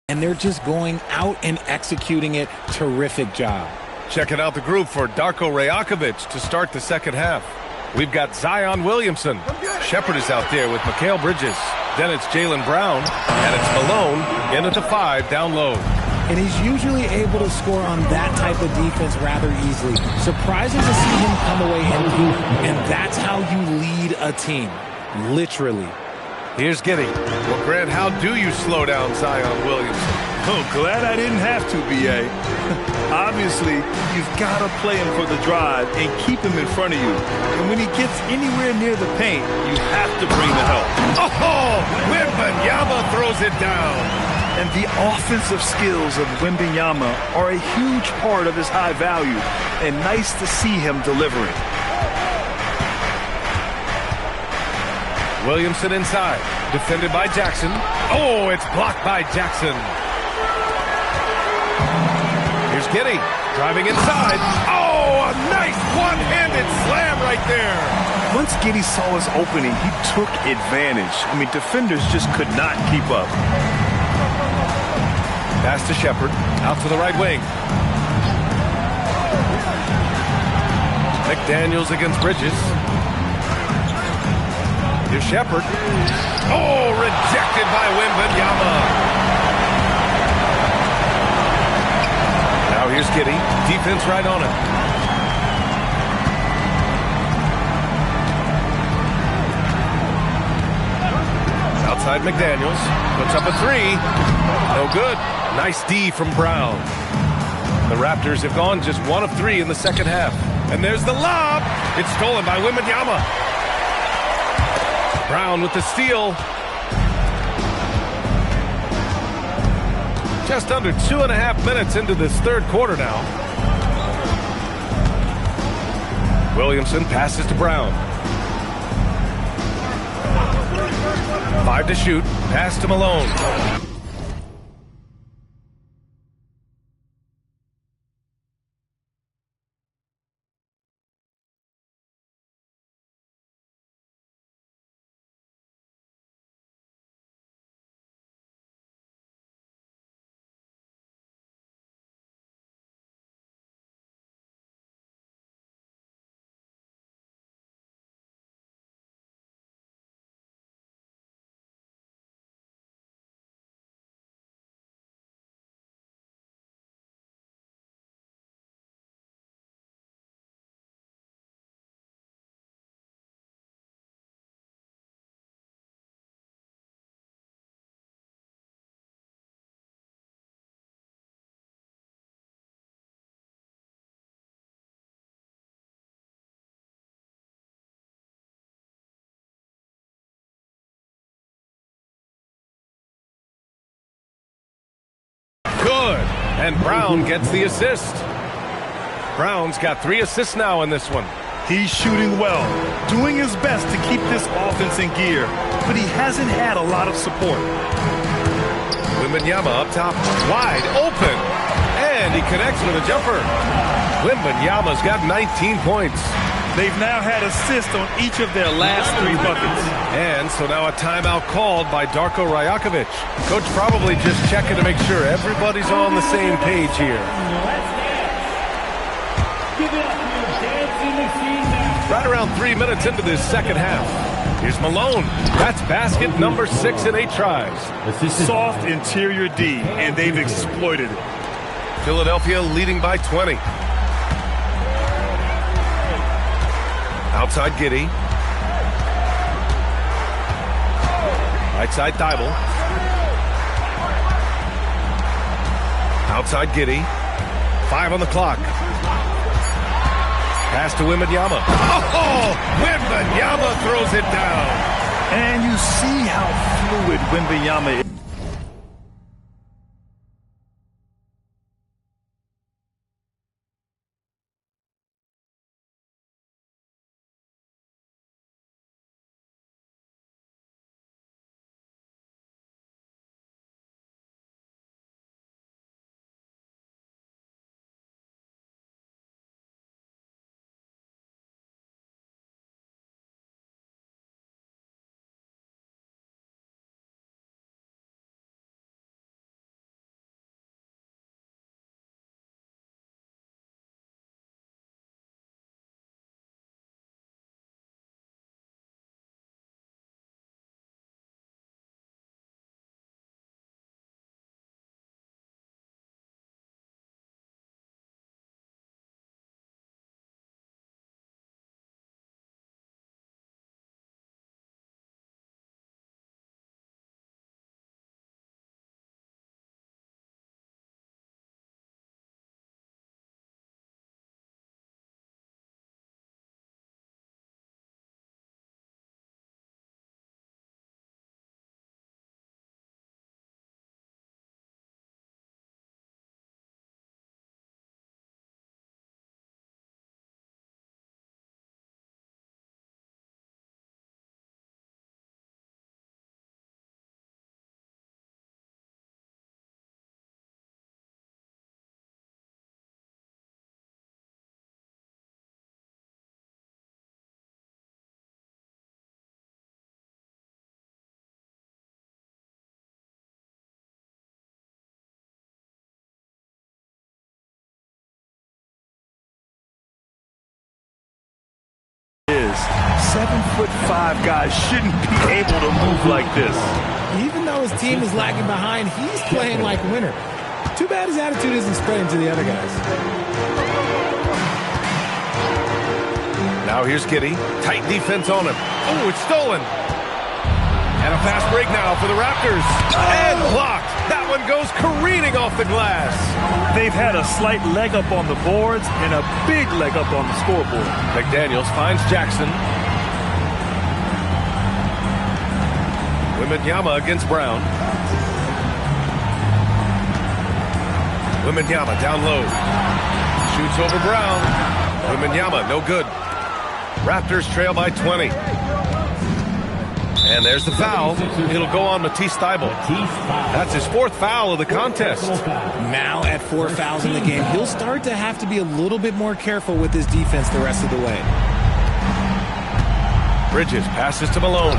and they're just going out and executing it. Terrific job. Checking out the group for Darko Rajakovic to start the second half. We've got Zion Williamson. Shepard is out there with Mikal Bridges. Then it's Jaylen Brown, and it's Malone in at the 5 down low. And he's usually able to score on that type of defense rather easily. Surprising to see him come away empty, and that's how you lead a team, literally. Here's Giddey. Well, Grant, how do you slow down Zion Williamson? Oh, glad I didn't have to, B.A. Obviously, you've got to play him for the drive and keep him in front of you. And when he gets anywhere near the paint, you have to bring the help. Oh, Wembanyama throws it down. And the offensive skills of Wembanyama are a huge part of his high value, and nice to see him delivering. Williamson inside, defended by Jackson. Oh, it's blocked by Jackson. Here's Giddey, driving inside. Oh, a nice one-handed slam right there. Once Giddey saw his opening, he took advantage. I mean, defenders just could not keep up. Pass to Shepard, out to the right wing. McDaniels against Bridges. Here's Shepard. Oh, rejected by Wembanyama. Now here's Giddey. Defense right on it. Outside McDaniels. Puts up a 3. No good. Nice D from Brown. The Raptors have gone just 1 of 3 in the second half. And there's the lob. It's stolen by Wembanyama. Brown with the steal. Just under 2.5 minutes into this third quarter now. Williamson passes to Brown. 5 to shoot. Pass to Malone. Good. And Brown gets the assist. Brown's got 3 assists now in this one. He's shooting well, doing his best to keep this offense in gear, but he hasn't had a lot of support. Wembanyama up top, wide open, and he connects with a jumper. Wembanyama's got 19 points. They've now had assists on each of their last 3 buckets. And so now a timeout called by Darko Rajakovic. Coach probably just checking to make sure everybody's on the same page here. Right around 3 minutes into this second half. Here's Malone. That's basket number 6 in 8 tries. Soft interior D, and they've exploited it. Philadelphia leading by 20. Outside Giddey. Right side Thibault. Outside Giddey. 5 on the clock. Pass to Wembanyama. Oh, Wembanyama throws it down. And you see how fluid Wembanyama is. 7'5" guy shouldn't be able to move like this. Even though his team is lagging behind, he's playing like a winner. Too bad his attitude isn't spreading to the other guys. Now here's Giddey. Tight defense on him. Oh, it's stolen. And a fast break now for the Raptors. And blocked. That one goes careening off the glass. They've had a slight leg up on the boards and a big leg up on the scoreboard. McDaniels finds Jackson. Wembanyama against Brown. Wembanyama down low. Shoots over Brown. Wembanyama, no good. Raptors trail by 20. And there's the foul. It'll go on Matisse Thybulle. That's his 4th foul of the contest. Now at 4 fouls in the game, he'll start to have to be a little bit more careful with his defense the rest of the way. Bridges passes to Malone.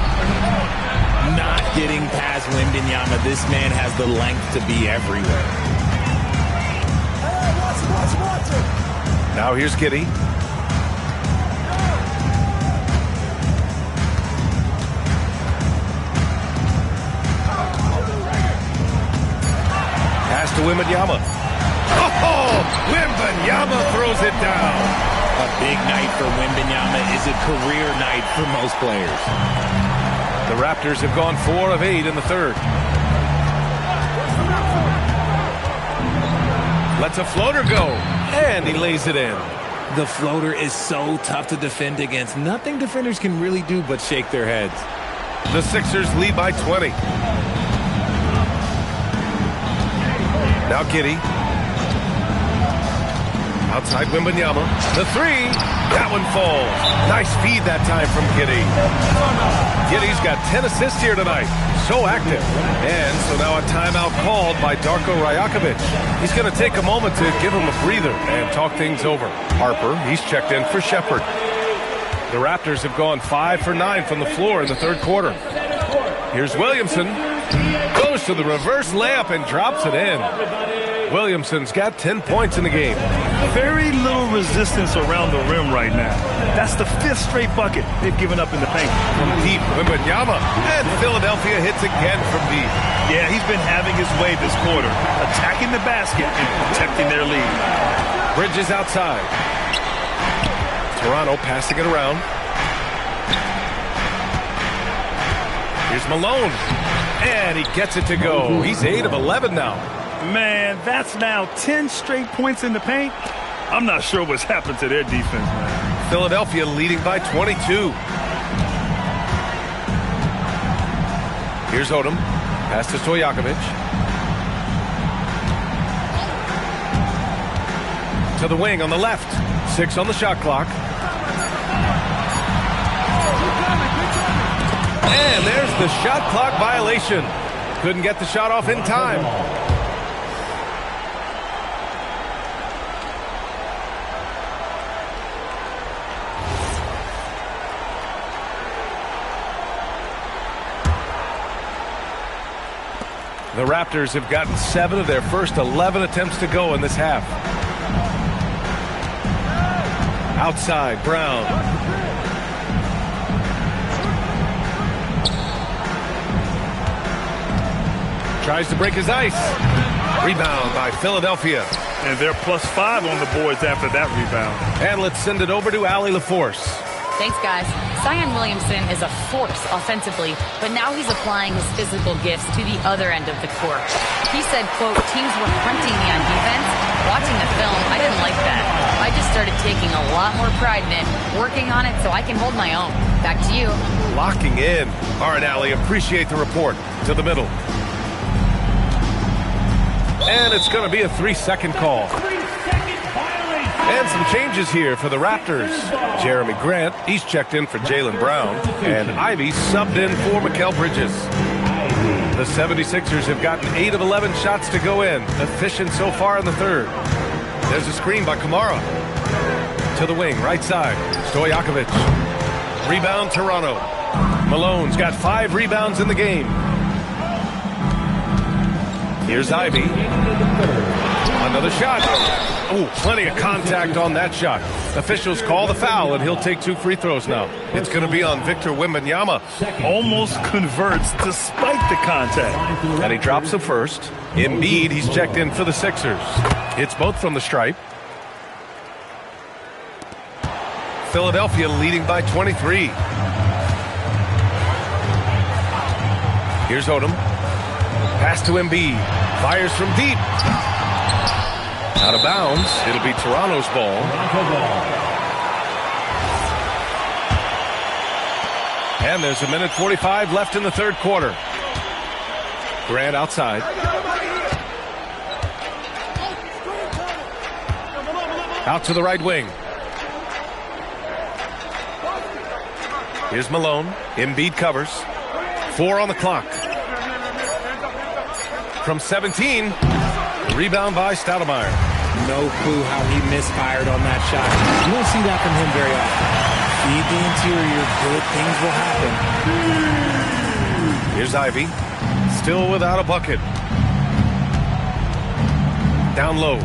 Not getting past Wembanyama. This man has the length to be everywhere. Now here's Giddey. Pass to Wembanyama. Oh, Wembanyama throws it down. A big night for Wembanyama is a career night for most players. The Raptors have gone 4 of 8 in the third. Lets a floater go, and he lays it in. The floater is so tough to defend against. Nothing defenders can really do but shake their heads. The Sixers lead by 20. Now Giddey. Outside Wembanyama. The 3. That one falls. Nice feed that time from Giddey. Giddey's got 10 assists here tonight. So active. And so now a timeout called by Darko Rajakovic. He's going to take a moment to give him a breather and talk things over. Harper, he's checked in for Shepherd. The Raptors have gone 5 for 9 from the floor in the third quarter. Here's Williamson. Goes to the reverse layup and drops it in. Williamson's got 10 points in the game. Very little resistance around the rim right now. That's the 5th straight bucket they've given up in the paint. From deep, Wembanyama. And Philadelphia hits again from deep. Yeah, he's been having his way this quarter, attacking the basket and protecting their lead. Bridges outside. Toronto passing it around. Here's Malone. And he gets it to go. He's 8 of 11 now. Man, that's now 10 straight points in the paint. I'm not sure what's happened to their defense, man. Philadelphia leading by 22. Here's Odom. Pass to Stojakovic. To the wing on the left. 6 on the shot clock. And there's the shot clock violation. Couldn't get the shot off in time. The Raptors have gotten 7 of their first 11 attempts to go in this half. Outside, Brown. Tries to break his ice. Rebound by Philadelphia. And they're +5 on the boards after that rebound. And let's send it over to Allie LaForce. Thanks, guys. Zion Williamson is a force offensively, but now he's applying his physical gifts to the other end of the court. He said, quote, teams were hunting me on defense. Watching the film, I didn't like that. I just started taking a lot more pride in it, working on it so I can hold my own. Back to you. Locking in. All right, Allie, appreciate the report. To the middle. And it's going to be a 3-second call. And some changes here for the Raptors. Jeremy Grant, he's checked in for Jaylen Brown. And Ivy subbed in for Mikal Bridges. The 76ers have gotten 8 of 11 shots to go in. Efficient so far in the third. There's a screen by Kamara. To the wing, right side. Stojakovic. Rebound, Toronto. Malone's got 5 rebounds in the game. Here's Ivy. Another shot. Oh, plenty of contact on that shot. Officials call the foul, and he'll take 2 free throws now. It's going to be on Victor Wembanyama. Almost converts despite the contact. And he drops the first. Embiid, he's checked in for the Sixers. It's both from the stripe. Philadelphia leading by 23. Here's Odom. Pass to Embiid. Fires from deep. Out of bounds. It'll be Toronto's ball. And there's 1:45 left in the third quarter. Grant outside. Out to the right wing. Here's Malone. Embiid covers. 4 on the clock. From 17. Rebound by Stoudemire. No clue how he misfired on that shot. You don't see that from him very often. Feed the interior. Good things will happen. Here's Ivy. Still without a bucket. Down low.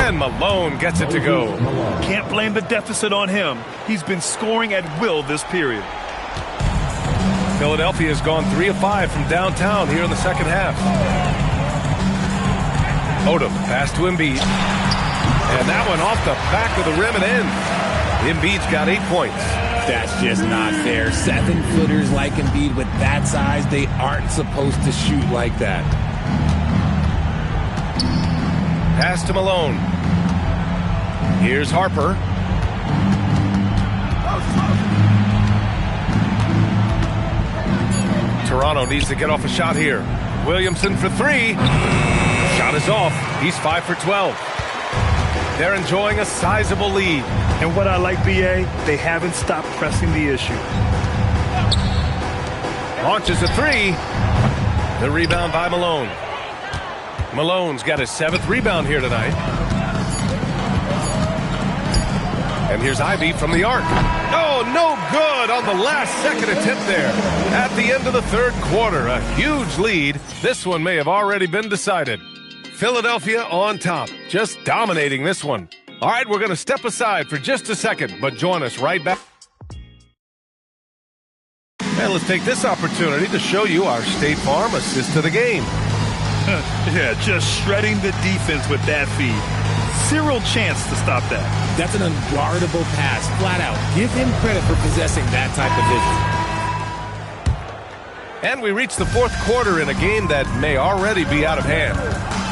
And Malone gets it to go. Can't blame the deficit on him. He's been scoring at will this period. Philadelphia has gone 3 of 5 from downtown here in the second half. Odom, pass to Embiid. And that one off the back of the rim and in. Embiid's got 8 points. That's just not fair. 7-footers like Embiid with that size, they aren't supposed to shoot like that. Pass to Malone. Here's Harper. Toronto needs to get off a shot here. Williamson for 3. Shot is off. He's 5 for 12. They're enjoying a sizable lead. And what I like, BA, they haven't stopped pressing the issue. Launches a 3. The rebound by Malone. Malone's got his 7th rebound here tonight. And here's Ivy from the arc. Oh, no good on the last second attempt there. At the end of the third quarter, a huge lead. This one may have already been decided. Philadelphia on top, just dominating this one. All right, we're going to step aside for just a second, but join us right back. And let's take this opportunity to show you our State Farm assist to the game. Yeah, just shredding the defense with that feed. Zero chance to stop that. That's an unguardable pass, flat out. Give him credit for possessing that type of vision. And we reach the fourth quarter in a game that may already be out of hand.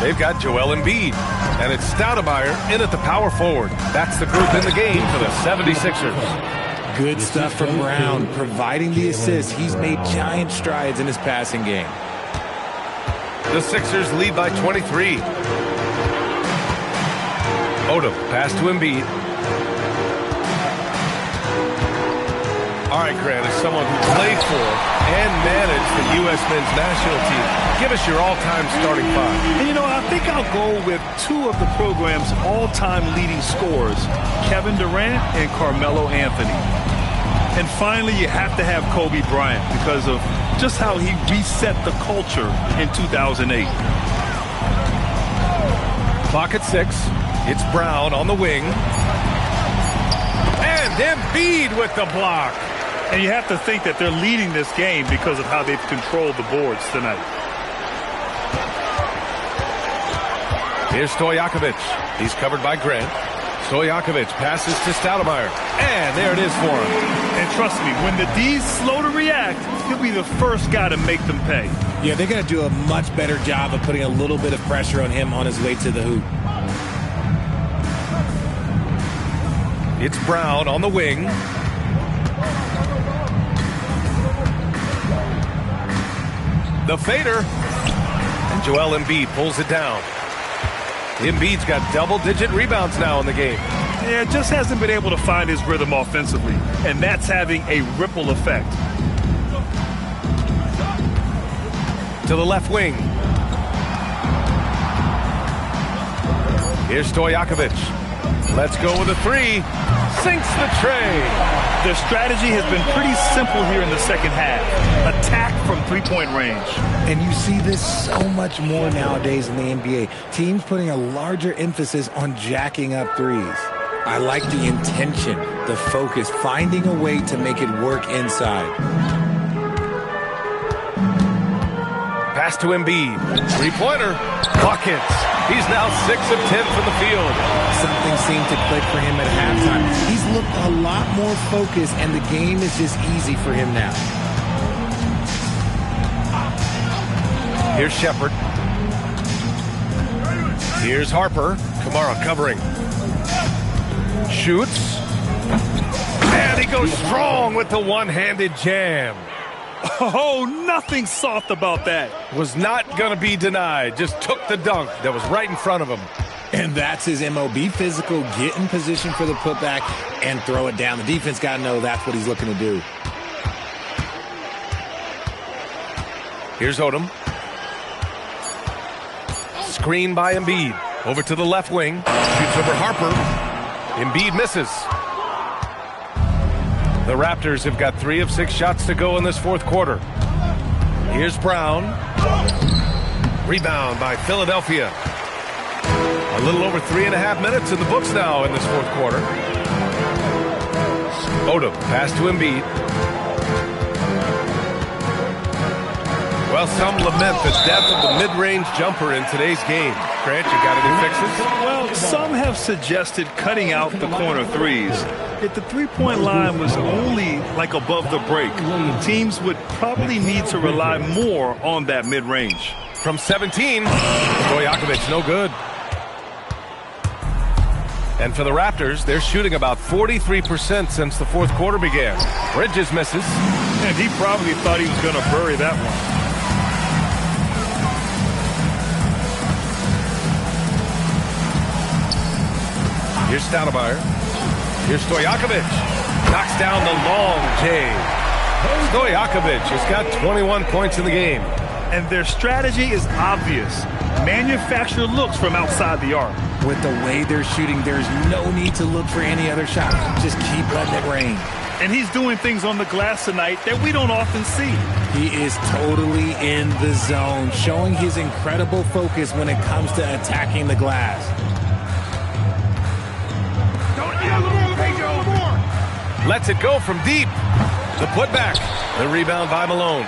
They've got Joel Embiid, and it's Stoudemire in at the power forward. That's the group in the game for the 76ers. Good stuff from Brown, providing the assist. He's made giant strides in his passing game. The Sixers lead by 23. Odom, pass to Embiid. All right, Grant, as someone who played for and managed the U.S. men's national team, give us your all-time starting 5. And you know, I think I'll go with 2 of the program's all-time leading scorers, Kevin Durant and Carmelo Anthony. And finally, you have to have Kobe Bryant because of just how he reset the culture in 2008. Clock at 6. It's Brown on the wing. And Embiid with the block. And you have to think that they're leading this game because of how they've controlled the boards tonight. Here's Stojakovic. He's covered by Grant. Stojakovic passes to Stoudemire. And there it is for him. And trust me, when the D's slow to react, he'll be the first guy to make them pay. Yeah, they're going to do a much better job of putting a little bit of pressure on him on his way to the hoop. It's Brown on the wing. The fader. And Joel Embiid pulls it down. Embiid's got double-digit rebounds now in the game. Yeah, just hasn't been able to find his rhythm offensively, and that's having a ripple effect. To the left wing. Here's Stojakovic. Let's go with a 3. sinks the tray. Their strategy has been pretty simple here in the second half. Attack from three-point range. And you see this so much more nowadays in the NBA. Teams putting a larger emphasis on jacking up threes. I like the intention, the focus, finding a way to make it work inside. Pass to Embiid. Three-pointer. Buckets. He's now 6 of 10 from the field. Something seemed to click for him at halftime. He's looked a lot more focused, and the game is just easy for him now. Here's Shepherd. Here's Harper. Kamara covering. Shoots. And he goes strong with the one-handed jam. Oh, nothing soft about that. Was not going to be denied. Just took the dunk that was right in front of him. And that's his MO. Be physical, get in position for the putback, and throw it down. The defense got to know that's what he's looking to do. Here's Odom. Screen by Embiid. Over to the left wing. Shoots over Harper. Embiid misses. The Raptors have got 3 of 6 shots to go in this fourth quarter. Here's Brown. Rebound by Philadelphia. A little over 3.5 minutes in the books now in this fourth quarter. Odom, pass to Embiid. Well, some lament the death of the mid-range jumper in today's game. Grant, you got any fixes? Well, some have suggested cutting out the corner threes. If the three-point line was only like above the break, teams would probably need to rely more on that mid-range. From 17, Stojakovic, no good. And for the Raptors, they're shooting about 43% since the fourth quarter began. Bridges misses. And he probably thought he was going to bury that one. Here's Stoudemire. Here's Stojakovic. Knocks down the long J. Stojakovic has got 21 points in the game. And their strategy is obvious. Manufacture looks from outside the arc. With the way they're shooting, there's no need to look for any other shot. Just keep letting it rain. And he's doing things on the glass tonight that we don't often see. He is totally in the zone, showing his incredible focus when it comes to attacking the glass. Lets it go from deep. The putback. The rebound by Malone.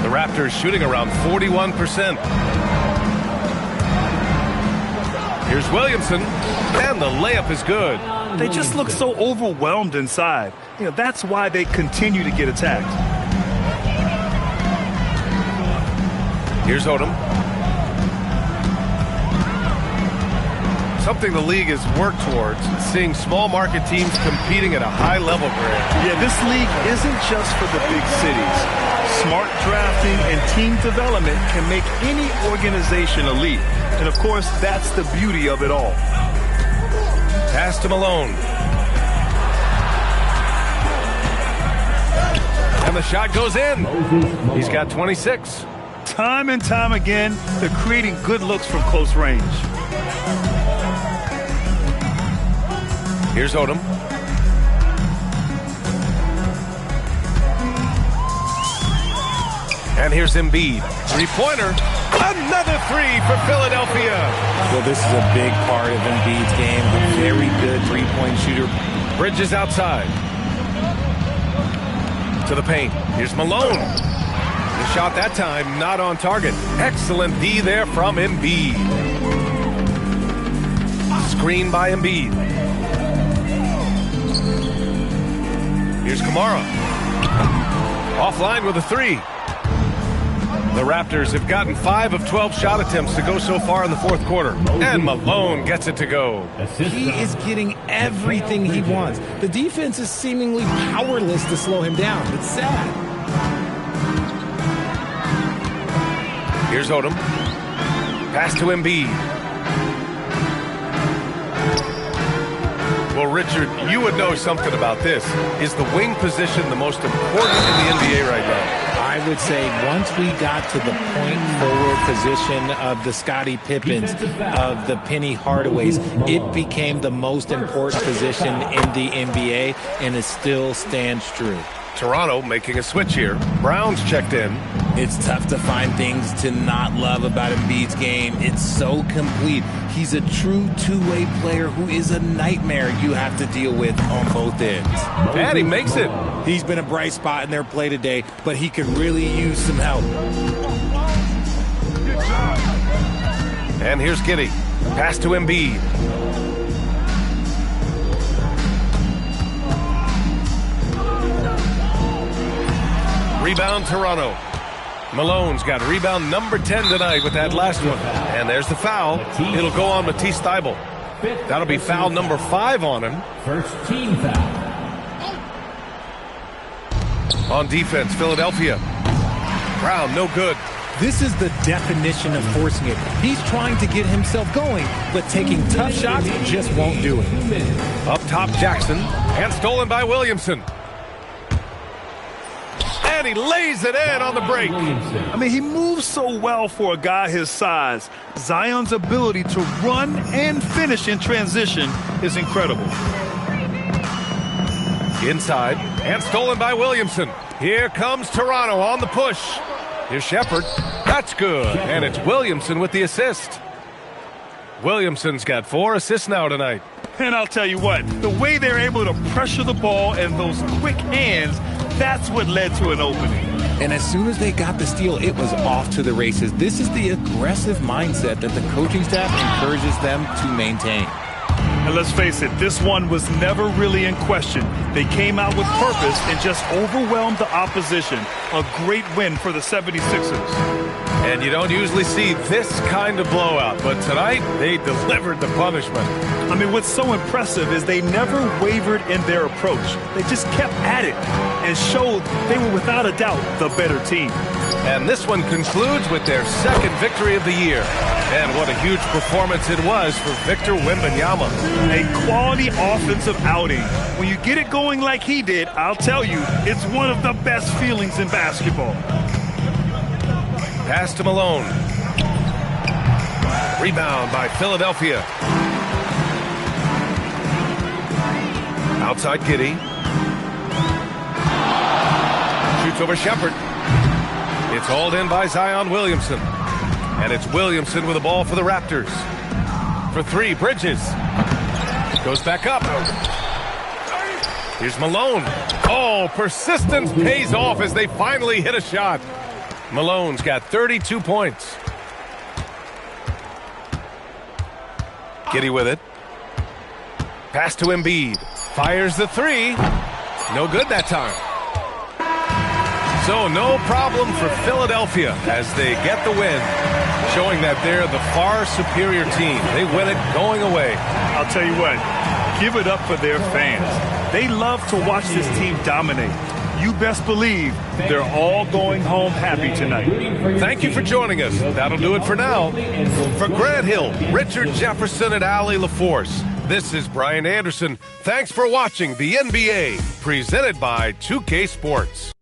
The Raptors shooting around 41%. Here's Williamson. And the layup is good. They just look so overwhelmed inside. You know, that's why they continue to get attacked. Here's Odom. Something the league has worked towards, seeing small market teams competing at a high level, Grant. Yeah, this league isn't just for the big cities. Smart drafting and team development can make any organization elite. And of course, that's the beauty of it all. Pass to Malone. And the shot goes in. He's got 26. Time and time again, they're creating good looks from close range. Here's Odom. And here's Embiid. Three-pointer. Another three for Philadelphia. Well, this is a big part of Embiid's game. A very good three-point shooter. Bridges outside. To the paint. Here's Malone. The shot that time not on target. Excellent D there from Embiid. Screen by Embiid. Here's Kamara. Offline with a three. The Raptors have gotten 5 of 12 shot attempts to go so far in the fourth quarter. And Malone gets it to go. He is getting everything he wants. The defense is seemingly powerless to slow him down. It's sad. Here's Odom. Pass to Embiid. Well, Richard, you would know something about this. Is the wing position the most important in the NBA right now? I would say once we got to the point forward position of the Scottie Pippens, of the Penny Hardaways, it became the most important position in the NBA, and it still stands true. Toronto making a switch here. Brown's checked in. It's tough to find things to not love about Embiid's game. It's so complete. He's a true two-way player who is a nightmare you have to deal with on both ends. And he makes it. He's been a bright spot in their play today, but he could really use some help. And here's Giddey. Pass to Embiid. Rebound Toronto. Malone's got rebound number 10 tonight with that last one. And there's the foul. It'll go on Matisse Thybulle. That'll be foul number 5 on him. First team foul. On defense, Philadelphia. Brown, no good. This is the definition of forcing it. He's trying to get himself going, but taking tough shots just won't do it. Up top, Jackson. And stolen by Williamson. And he lays it in on the break. I mean, he moves so well for a guy his size. Zion's ability to run and finish in transition is incredible. Inside, and stolen by Williamson. Here comes Toronto on the push. Here's Shepherd. That's good. And it's Williamson with the assist. Williamson's got 4 assists now tonight. And I'll tell you what, the way they're able to pressure the ball and those quick hands, that's what led to an opening. And as soon as they got the steal, it was off to the races. This is the aggressive mindset that the coaching staff encourages them to maintain. And let's face it, this one was never really in question. They came out with purpose and just overwhelmed the opposition. A great win for the 76ers. And you don't usually see this kind of blowout, but tonight they delivered the punishment. I mean, what's so impressive is they never wavered in their approach. They just kept at it and showed they were without a doubt the better team. And this one concludes with their 2nd victory of the year. And what a huge performance it was for Victor Wembanyama. A quality offensive outing. When you get it going like he did, I'll tell you, it's one of the best feelings in basketball. Pass to Malone. Rebound by Philadelphia. Outside Giddey. Shoots over Shepherd. It's hauled in by Zion Williamson. And it's Williamson with the ball for the Raptors. For 3, Bridges. Goes back up. Here's Malone. Oh, persistence pays off as they finally hit a shot. Malone's got 32 points. Giddey with it. Pass to Embiid. Fires the 3. No good that time. So no problem for Philadelphia as they get the win, showing that they're the far superior team. They win it going away. I'll tell you what, give it up for their fans. They love to watch this team dominate. You best believe they're all going home happy tonight. Thank you for joining us. That'll do it for now. For Grant Hill, Richard Jefferson, and Allie LaForce, this is Brian Anderson. Thanks for watching the NBA, presented by 2K Sports.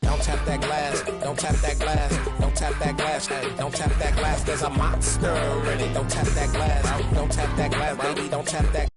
Don't tap that glass, don't tap that glass, don't tap that glass, hey, don't tap that glass, there's a monster in it. Don't tap that glass, don't tap that glass, baby, don't tap that